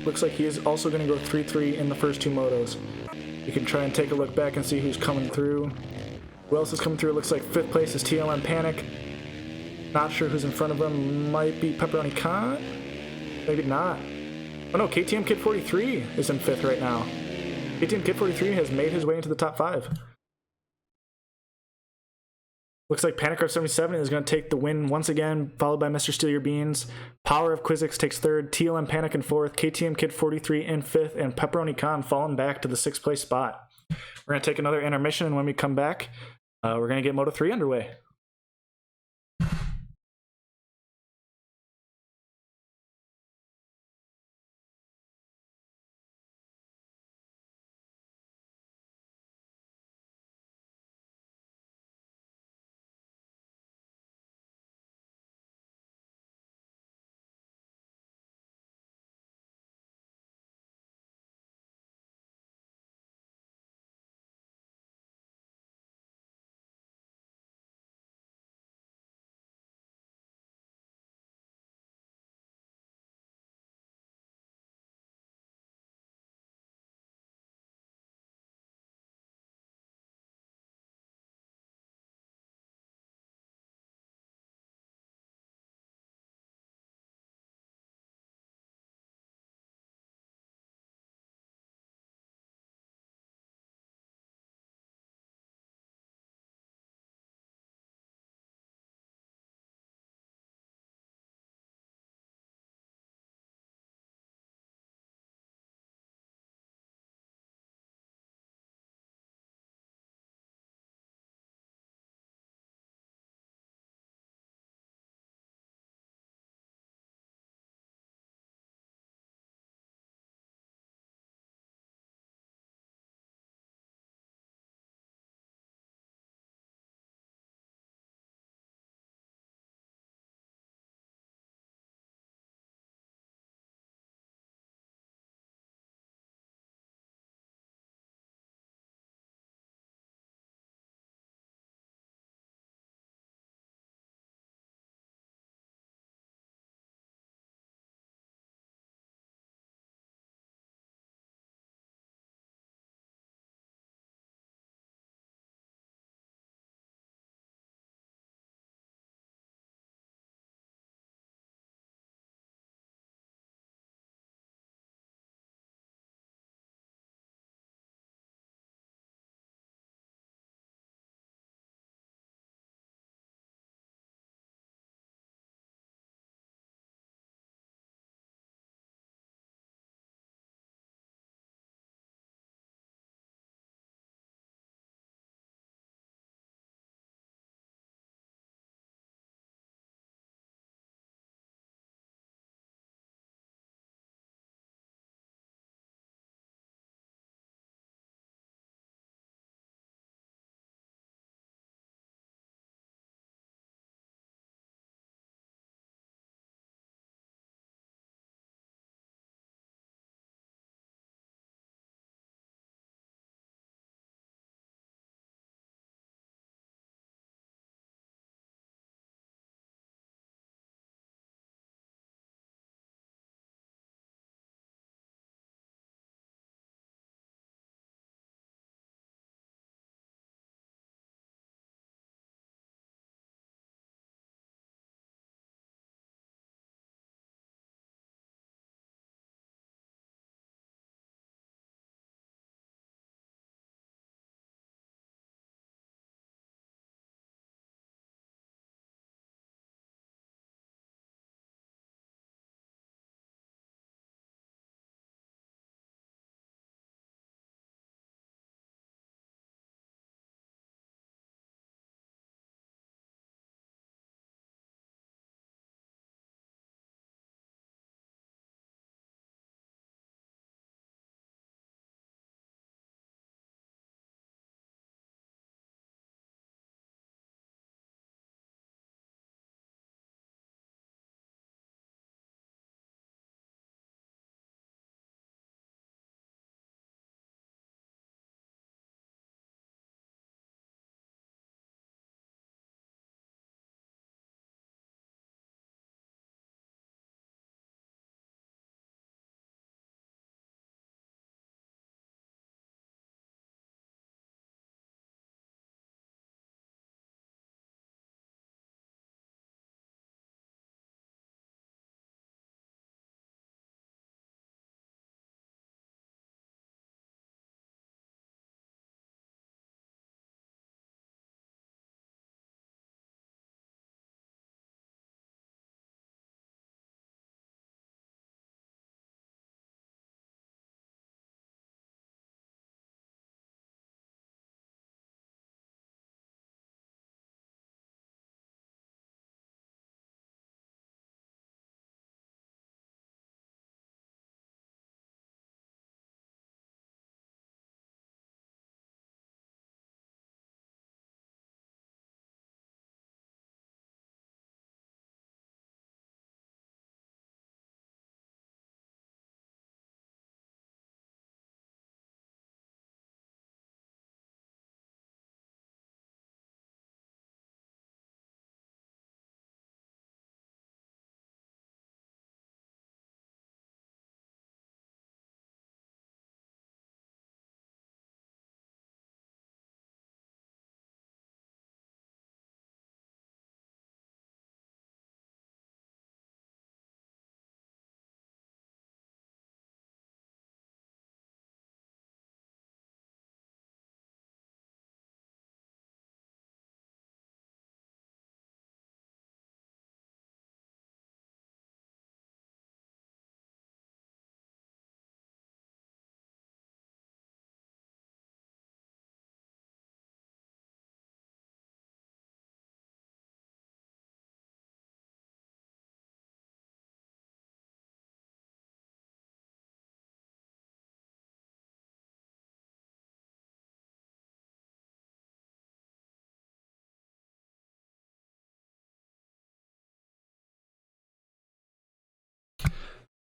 looks like he is also going to go 3-3 in the first two motos. You can try and take a look back and see who's coming through. Who else is coming through? It looks like 5th place is TLM Panic. Not sure who's in front of him. Might be Pepperoni Con? Maybe not. Oh no, KTM Kid 43 is in 5th right now. KTM Kid 43 has made his way into the top 5. Looks like Panic Rev 77 is going to take the win once again, followed by Mr. Steal Your Beans. Power of Quizzix takes 3rd, TLM Panic in 4th, KTM Kid 43 in 5th, and Pepperoni Con falling back to the 6th place spot. We're going to take another intermission, and when we come back, we're going to get Moto 3 underway.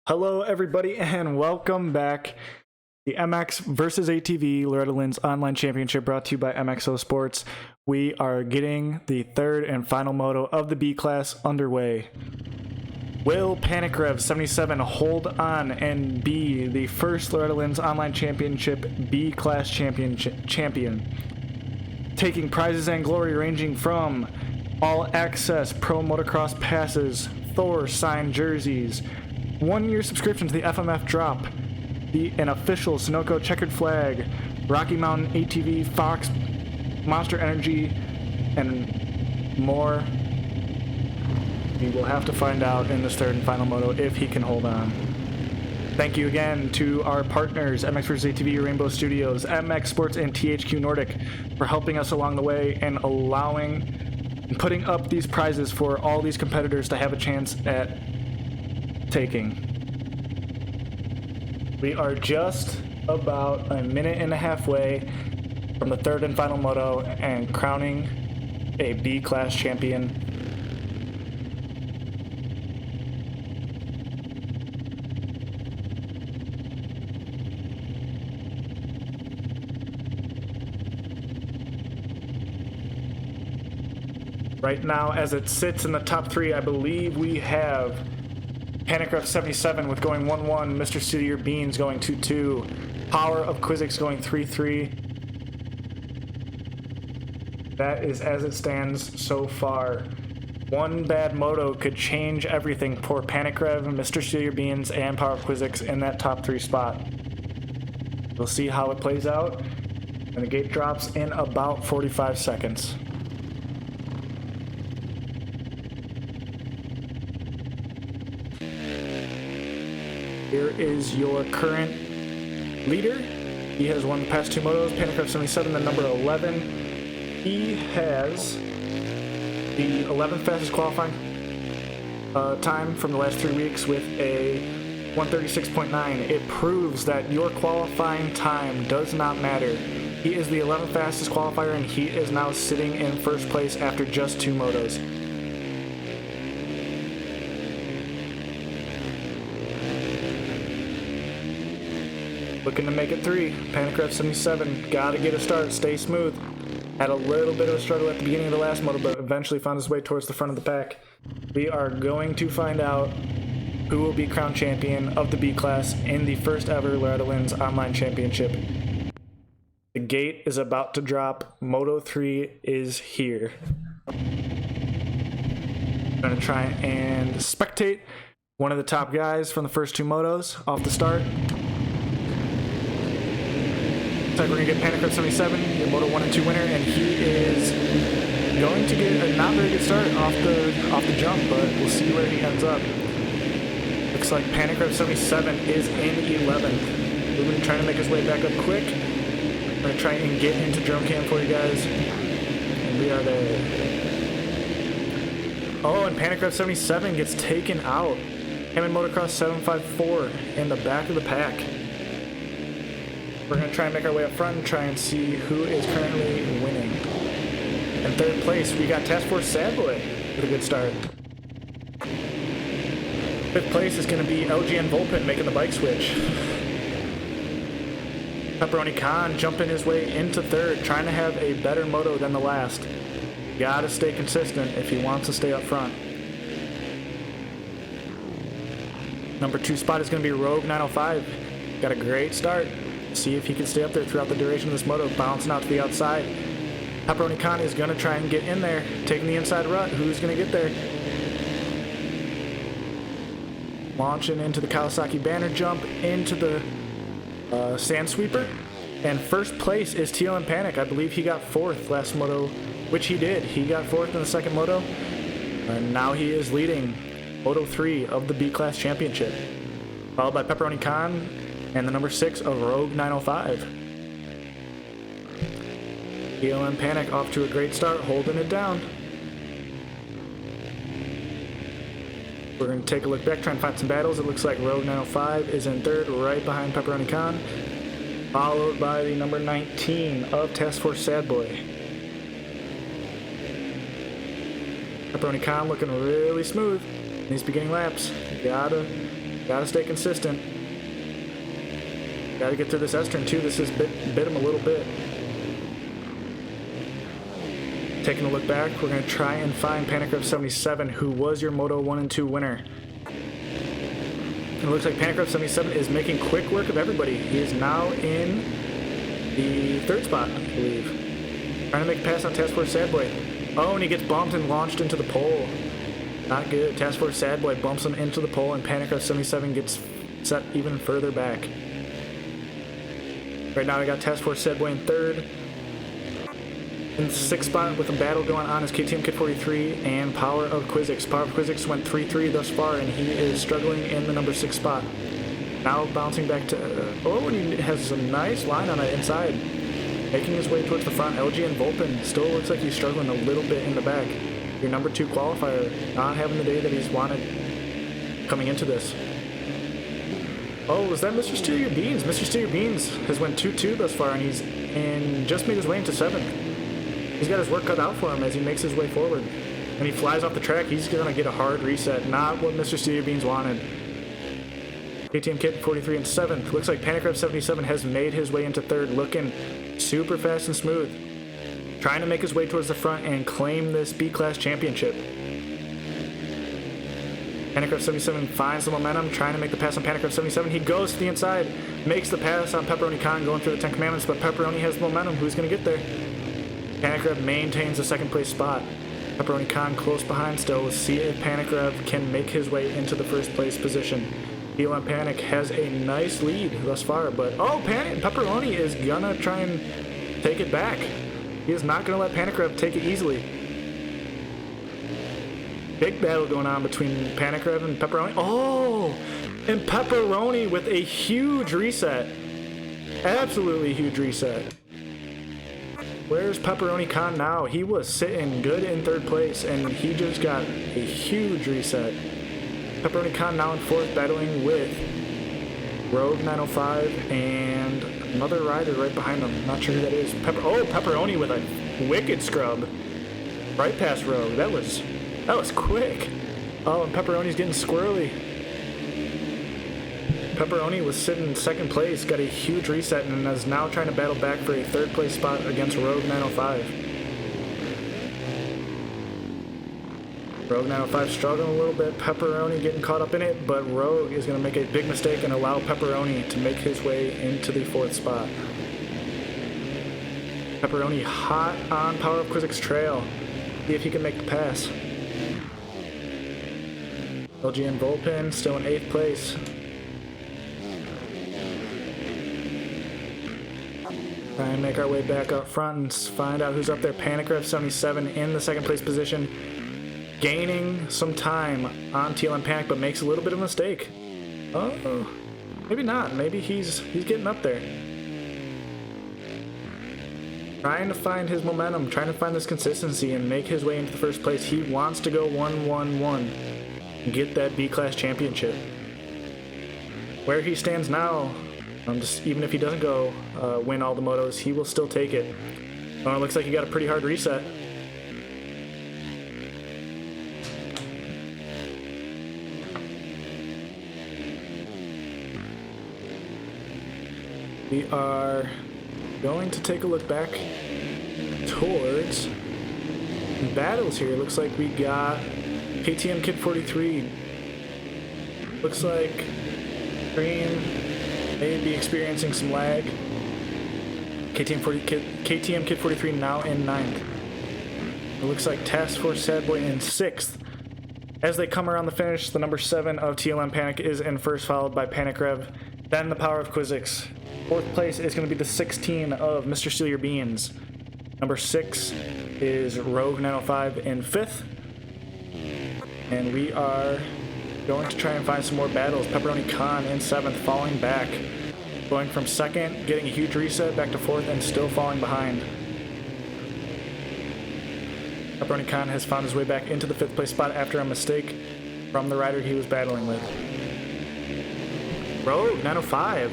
Hello, everybody, and welcome back. The MXvsATV Loretta Lynn's online championship brought to you by MXO Sports. We are getting the third and final moto of the B class underway. Will MXvsATV hold on and be the first Loretta Lynn's online championship B class champion? Taking prizes and glory ranging from all access pro motocross passes, Thor signed jerseys, 1-year subscription to the FMF drop, an official Sunoco checkered flag, Rocky Mountain ATV, Fox, Monster Energy, and more. We will have to find out in this third and final moto if he can hold on. Thank you again to our partners, MXvsATV Rainbow Studios, MX Sports, and THQ Nordic for helping us along the way and allowing and putting up these prizes for all these competitors to have a chance at taking. We are just about a minute and a half away from the third and final moto and crowning a B class champion. Right now, as it sits in the top three, I believe we have MXvsATV with going 1-1, Mr. City or Beans going 2-2, Power of Quizzix going 3-3. That is as it stands so far. One bad moto could change everything for Panicrev, Mr. City or Beans, and Power of Quizzix in that top three spot. We'll see how it plays out, and the gate drops in about 45 seconds. Here is your current leader. He has won the past two motos. MXvsATV, the number 11. He has the 11th fastest qualifying time from the last 3 weeks with a 136.9. It proves that your qualifying time does not matter. He is the 11th fastest qualifier, and he is now sitting in first place after just two motos. Looking to make it three. MXvsATV, gotta get a start, stay smooth. Had a little bit of a struggle at the beginning of the last moto, but eventually found his way towards the front of the pack. We are going to find out who will be crowned champion of the B class in the first ever Loretta Lynn's online championship. The gate is about to drop. Moto 3 is here. I'm gonna try and spectate one of the top guys from the first two motos off the start. Looks like we're going to get MXvsATV, your Moto 1 and 2 winner, and he is going to get a not very good start off the jump, but we'll see where he ends up. Looks like MXvsATV is in 11th. Moving, trying to make his way back up quick. I'm going to try and get into drone cam for you guys, and we are there. Oh, and MXvsATV gets taken out. Him and Motocross 754 in the back of the pack. We're going to try and make our way up front and try and see who is currently winning. In third place, we got Task Force Sadboy with a good start. Fifth place is going to be LGN Volpin making the bike switch. Pepperoni Khan jumping his way into third, trying to have a better moto than the last. Gotta stay consistent if he wants to stay up front. Number 2 spot is going to be Rogue 905. Got a great start. See if he can stay up there throughout the duration of this moto, bouncing out to the outside. Pepperoni Khan is going to try and get in there, taking the inside rut. Who's going to get there? Launching into the Kawasaki banner jump, into the sand sweeper. And first place is TLM Panic. I believe he got 4th last moto, which he did. He got 4th in the second moto. And now he is leading Moto 3 of the B Class Championship. Followed by Pepperoni Khan and the number 6 of Rogue 905. TLM Panic off to a great start, holding it down. We're going to take a look back, try and find some battles. It looks like Rogue 905 is in third, right behind Pepperoni Khan, followed by the number 19 of Task Force Sadboy. Pepperoni Khan looking really smooth in these beginning laps. Gotta Gotta stay consistent. Gotta get through this S-turn too. This has bit him a little bit. Taking a look back, we're going to try and find MXvsATV, who was your Moto 1 and 2 winner. It looks like MXvsATV is making quick work of everybody. He is now in the 3rd spot, I believe. Trying to make a pass on Task Force Sad Boy. Oh, and he gets bumped and launched into the pole. Not good. Task Force Sad Boy bumps him into the pole, and MXvsATV gets set even further back. Right now, we got Task Force Sad Boy in 3rd. In the 6th spot with a battle going on is KTM Kid 43 and Power of Quizix. Power of Quizix went 3-3 thus far, and he is struggling in the number 6 spot. Now bouncing back to... oh, and he has a nice line on the inside. Making his way towards the front. LG and Volpin still looks like he's struggling a little bit in the back. Your number 2 qualifier not having the day that he's wanted coming into this. Oh, was that Mr. Steal Your Beans? Mr. Steal Your Beans has went 2-2 thus far, and he's just made his way into 7th. He's got his work cut out for him as he makes his way forward. When he flies off the track, he's going to get a hard reset. Not what Mr. Steal Your Beans wanted. KTM Kid 43 in 7th. Looks like MXvsATV has made his way into 3rd, looking super fast and smooth. Trying to make his way towards the front and claim this B-Class championship. MXvsATV finds the momentum, trying to make the pass on MXvsATV. He goes to the inside, makes the pass on Pepperoni Khan going through the 10 Commandments, but Pepperoni has the momentum. Who's going to get there? Panikrev maintains the 2nd place spot. Pepperoni Khan close behind still. Let's see if Panikrev can make his way into the 1st place position. Elon Panic has a nice lead thus far, but oh, Pepperoni is gonna try and take it back. He is not gonna let Panikrev take it easily. Big battle going on between Panikrev and Pepperoni. Oh, and Pepperoni with a huge reset. Absolutely huge reset. Where's Pepperoni Khan now? He was sitting good in 3rd place, and he just got a huge reset. Pepperoni Khan now in 4th, battling with Rogue 905 and another rider right behind him. Not sure who that is. Pepperoni with a wicked scrub right past Rogue. That was quick. Oh, and Pepperoni's getting squirrely. Pepperoni was sitting in 2nd place, got a huge reset, and is now trying to battle back for a 3rd place spot against Rogue 905. Rogue 905 struggling a little bit, Pepperoni getting caught up in it, but Rogue is going to make a big mistake and allow Pepperoni to make his way into the 4th spot. Pepperoni hot on Power of Quizix trail. See if he can make the pass. LG and Volpin still in 8th place. Try and make our way back up front and find out who's up there. MXvsATV in the 2nd place position, gaining some time on TLM Panic, but makes a little bit of a mistake. Oh, maybe not. Maybe he's getting up there. Trying to find his momentum, trying to find this consistency and make his way into the 1st place. He wants to go 1-1-1 and get that B-Class championship. Where he stands now, even if he doesn't go win all the motos, he will still take it. Oh, it looks like he got a pretty hard reset. We are going to take a look back towards battles here. Looks like we got KTM Kid 43. Looks like Cream may be experiencing some lag. KTM Kid 43 now in 9th. It looks like Task Force Sad Boy in 6th. As they come around the finish, the number 7 of TLM Panic is in 1st, followed by Panikrev, then the Power of Quizix. 4th place is going to be the 16 of Mr. Steal Your Beans. Number 6 is Rogue 905 in 5th. And we are going to try and find some more battles. Pepperoni Khan in 7th, falling back. Going from 2nd, getting a huge reset, back to 4th, and still falling behind. Pepperoni Khan has found his way back into the 5th place spot after a mistake from the rider he was battling with. Rogue 905.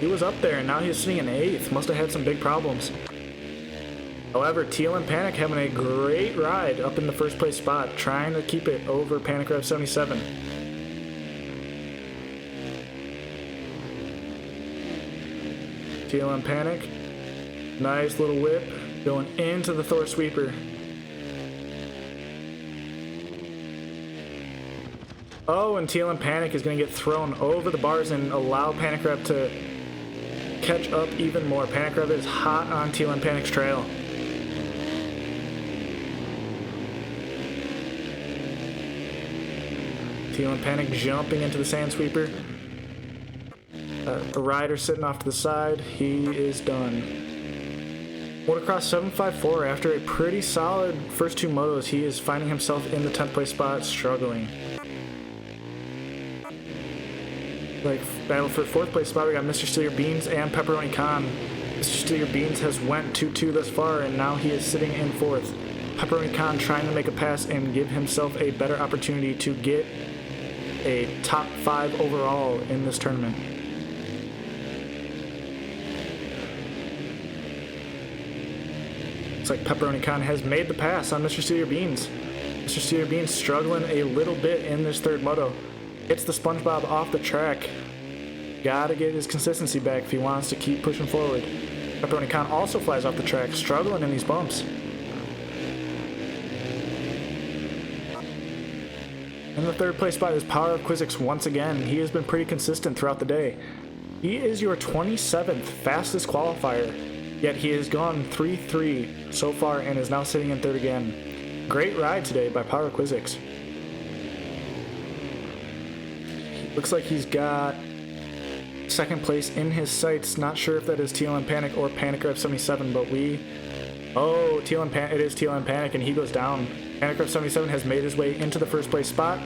He was up there, and now he's sitting in 8th. Must have had some big problems. However, TLM Panic having a great ride up in the 1st place spot, trying to keep it over MXvsATV. TLM Panic. Nice little whip going into the Thor sweeper. Oh, and TLM Panic is going to get thrown over the bars and allow Panic Rev to catch up even more. Panic Rev is hot on TLM Panic's trail. TLM Panic jumping into the sand sweeper. The rider sitting off to the side. He is done. Motocross 754, after a pretty solid first two motos, he is finding himself in the 10th place spot, struggling. Like, battle for 4th place spot, we got Mr. Steal Your Beans and Pepperoni Khan. Mr. Steal Your Beans has went 2-2 thus far, and now he is sitting in 4th. Pepperoni Khan trying to make a pass and give himself a better opportunity to get a top 5 overall in this tournament. Looks like Pepperoni Khan has made the pass on Mr. Steal Your Beans. Mr. Steal Your Beans struggling a little bit in this third moto. Hits the SpongeBob off the track. Gotta get his consistency back if he wants to keep pushing forward. Pepperoni Khan also flies off the track, struggling in these bumps. In the third place spot is Power of Quizzix once again. He has been pretty consistent throughout the day. He is your 27th fastest qualifier, yet he has gone 3-3 so far and is now sitting in 3rd again. Great ride today by Power of Quizzix. Looks like he's got 2nd place in his sights. Not sure if that is TLM Panic or Panic Rev 77, but oh, it is TLM Panic, and he goes down. Panic Rev 77 has made his way into the 1st place spot,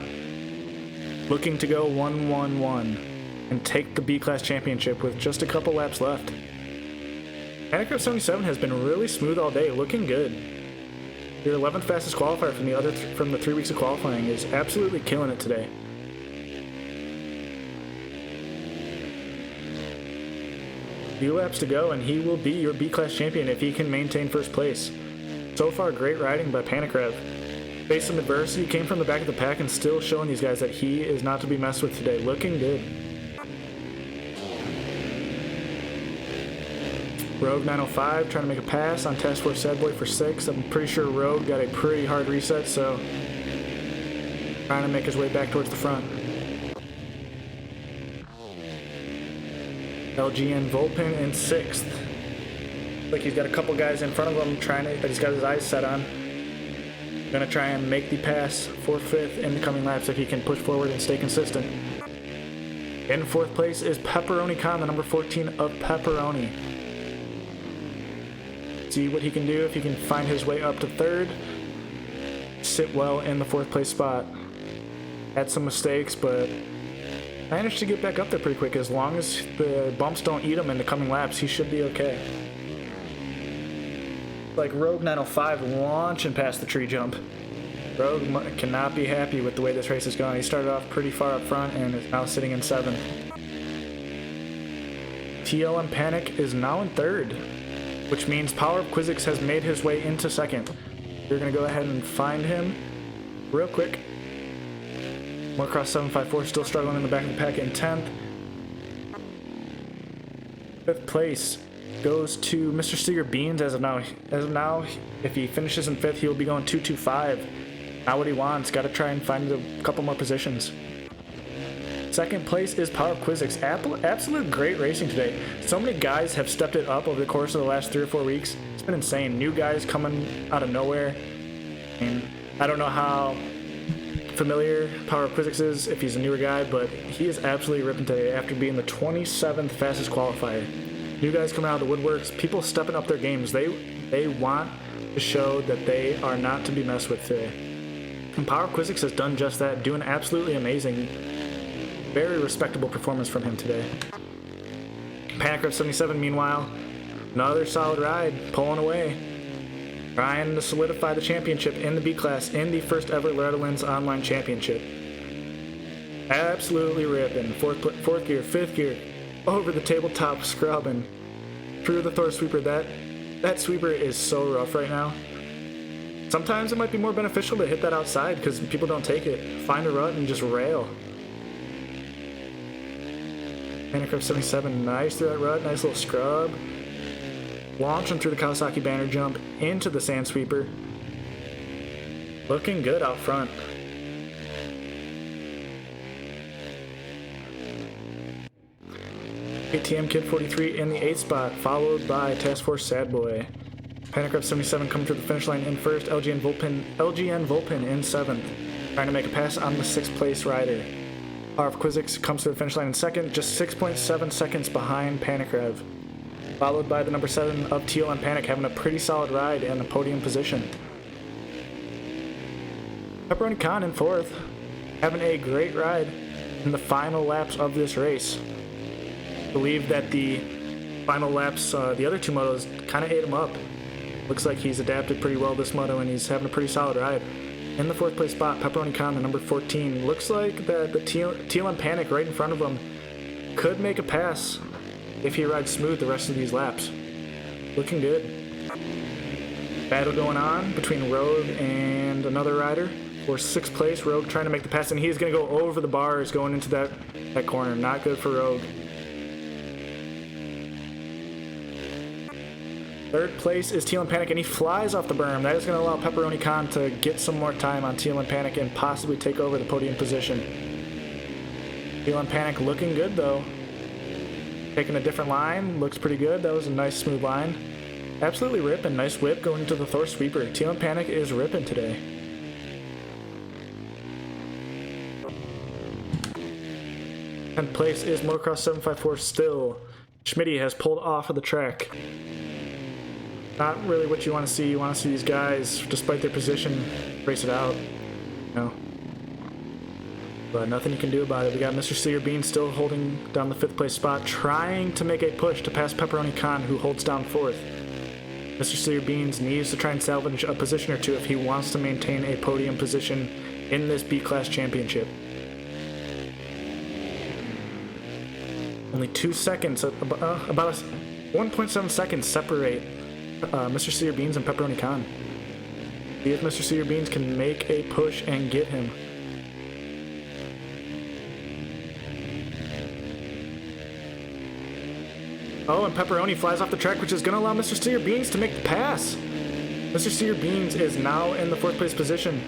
looking to go 1-1-1 and take the B-Class Championship with just a couple laps left. Panic Rev 77 has been really smooth all day, looking good. Your 11th fastest qualifier from the 3 weeks of qualifying is absolutely killing it today. Few laps to go, and he will be your B-Class champion if he can maintain 1st place. So far, great riding by Panic Rev. Faced some adversity, came from the back of the pack, and still showing these guys that he is not to be messed with today. Looking good. Rogue 905 trying to make a pass on Task Force Sad Boy for 6. I'm pretty sure Rogue got a pretty hard reset, so trying to make his way back towards the front. LGN Volpin in 6th. Like he's got a couple guys in front of him that he's got his eyes set on. Gonna try and make the pass for 5th in the coming laps if he can push forward and stay consistent. In 4th place is Pepperoni Khan, the number 14 of Pepperoni. See what he can do if he can find his way up to 3rd. Sit well in the 4th place spot. Had some mistakes, but managed to get back up there pretty quick. As long as the bumps don't eat him in the coming laps, he should be okay. Like Rogue 905 launching past the tree jump. Rogue cannot be happy with the way this race is going. He started off pretty far up front and is now sitting in 7th. TLM Panic is now in 3rd, which means Power of Quizzix has made his way into 2nd. We're going to go ahead and find him real quick. Motocross 754 still struggling in the back of the pack in 10th. 5th place goes to Mr. Steal Your Beans as of now. If he finishes in 5th, he will be going 2-2-5. Not what he wants. Got to try and find a couple more positions. 2nd place is Power of Quizzix. Absolute great racing today. So many guys have stepped it up over the course of the last 3 or 4 weeks. It's been insane. New guys coming out of nowhere. And I don't know how familiar Power of Quizzix is if he's a newer guy, but he is absolutely ripping today after being the 27th fastest qualifier. New guys coming out of the woodworks, people stepping up their games. They want to show that they are not to be messed with today. And Power of Quizzix has done just that, doing absolutely amazing. Very respectable performance from him today. Panic Rev 77, meanwhile, another solid ride, pulling away. Trying to solidify the championship in the B-Class in the first ever Loretta Lynn's online championship. Absolutely ripping. 4th gear, 5th gear, over the tabletop scrubbing. Through the Thor sweeper. That sweeper is so rough right now. Sometimes it might be more beneficial to hit that outside because people don't take it. Find a rut and just rail. Panicroft 77, nice through that rut, nice little scrub. Launching through the Kawasaki banner jump into the sand sweeper. Looking good out front. ATM Kid 43 in the 8th spot, followed by Task Force Sad Boy. Panicroft 77 coming to the finish line in first, LGN Volpin in 7th. Trying to make a pass on the 6th place rider. Power of Quizzix comes to the finish line in 2nd, just 6.7 seconds behind Panicrev. Followed by the number 7 of Teal and Panic, having a pretty solid ride in the podium position. Pepperoni Khan in 4th, having a great ride in the final laps of this race. I believe that the final laps, the other 2 motos kind of ate him up. Looks like he's adapted pretty well this moto and he's having a pretty solid ride. In the 4th place spot, Pepperoni Khan, the number 14. Looks like that the Teal and Panic right in front of him could make a pass if he rides smooth the rest of these laps. Looking good. Battle going on between Rogue and another rider for 6th place. Rogue trying to make the pass, and he's going to go over the bars going into that corner. Not good for Rogue. 3rd place is Teal and Panic, and he flies off the berm. That is going to allow Pepperoni Khan to get some more time on Teal and Panic and possibly take over the podium position. Teal and Panic looking good, though. Taking a different line. Looks pretty good. That was a nice, smooth line. Absolutely ripping. Nice whip going into the Thor sweeper. Teal and Panic is ripping today. Tenth place is Motocross 754 still. Schmitty has pulled off of the track. Not really what you want to see. You want to see these guys, despite their position, race it out. No. But nothing you can do about it. We got Mr. Sear Bean still holding down the 5th place spot, trying to make a push to pass Pepperoni Khan, who holds down 4th. Mr. Sear Beans needs to try and salvage a position or 2 if he wants to maintain a podium position in this B-Class championship. Only 2 seconds, about 1.7 seconds separate Mr. Sear Beans and Pepperoni Khan. See if Mr. Sear Beans can make a push and get him. Oh, and Pepperoni flies off the track, which is going to allow Mr. Sear Beans to make the pass. Mr. Sear Beans is now in the 4th place position.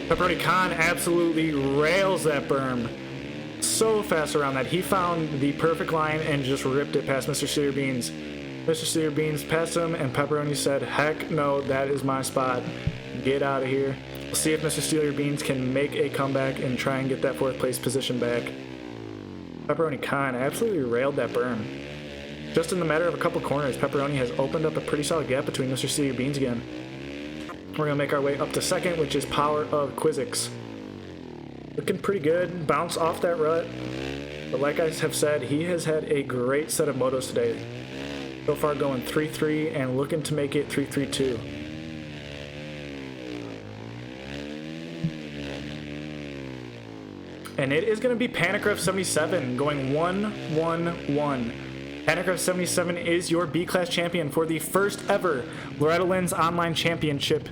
Pepperoni Khan absolutely rails that berm. So fast around that. He found the perfect line and just ripped it past Mr. Sear Beans. Mr. Sear Beans passed him, and Pepperoni said, heck no, that is my spot. Get out of here. We'll see if Mr. Sear Beans can make a comeback and try and get that 4th place position back. Pepperoni Khan absolutely railed that berm. Just in the matter of a couple corners, Pepperoni has opened up a pretty solid gap between Mr. Sear Beans again. We're going to make our way up to 2nd, which is Power of Quizzix. Looking pretty good. Bounce off that rut. But like I have said, he has had a great set of motos today. So far going 3-3 and looking to make it 3-3-2. And it is going to be Panicrev 77 going 1-1-1. Panicrev 77 is your B-Class champion for the first ever Loretta Lynn's Online Championship.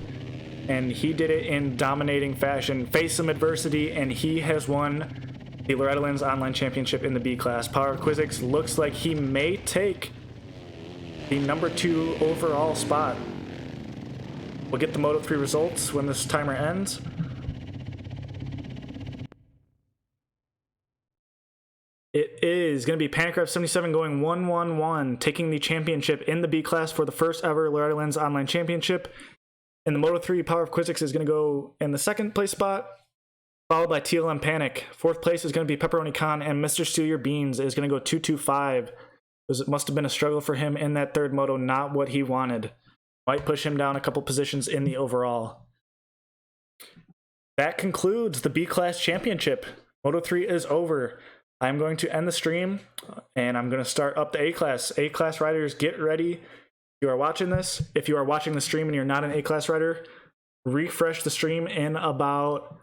And he did it in dominating fashion. Faced some adversity, and he has won the Loretta Lynn's Online Championship in the B-Class. Power of Quizzix looks like he may take the number 2 overall spot. We'll get the Moto 3 results when this timer ends. It is going to be Panicrev 77 going 1-1-1, taking the championship in the B-Class for the first ever Loretta Lynn's Online Championship. In the Moto 3, Power of Quizzix is going to go in the 2nd place spot, followed by TLM Panic. 4th place is going to be Pepperoni Khan, and Mr. Steal Your Beans is going to go 2-2-5. It must have been a struggle for him in that 3rd moto, not what he wanted. Might push him down a couple positions in the overall. That concludes the B-Class Championship. Moto 3 is over. I'm going to end the stream, and I'm going to start up the A-Class. A-Class riders, get ready. You are watching this. If you are watching the stream and you're not an A-Class rider, refresh the stream in about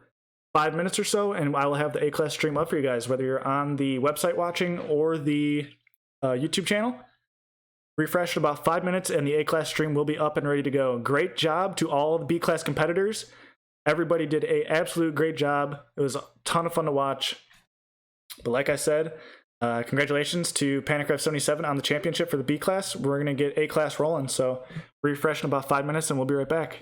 5 minutes or so, and I will have the A-Class stream up for you guys, whether you're on the website watching or the YouTube channel. Refresh in about 5 minutes, and the A-Class stream will be up and ready to go. Great job to all of the B-Class competitors. Everybody did an absolute great job. It was a ton of fun to watch. But like I said, Congratulations to MXvsATV on the championship for the B class. We're going to get A class rolling, so refresh in about 5 minutes and we'll be right back.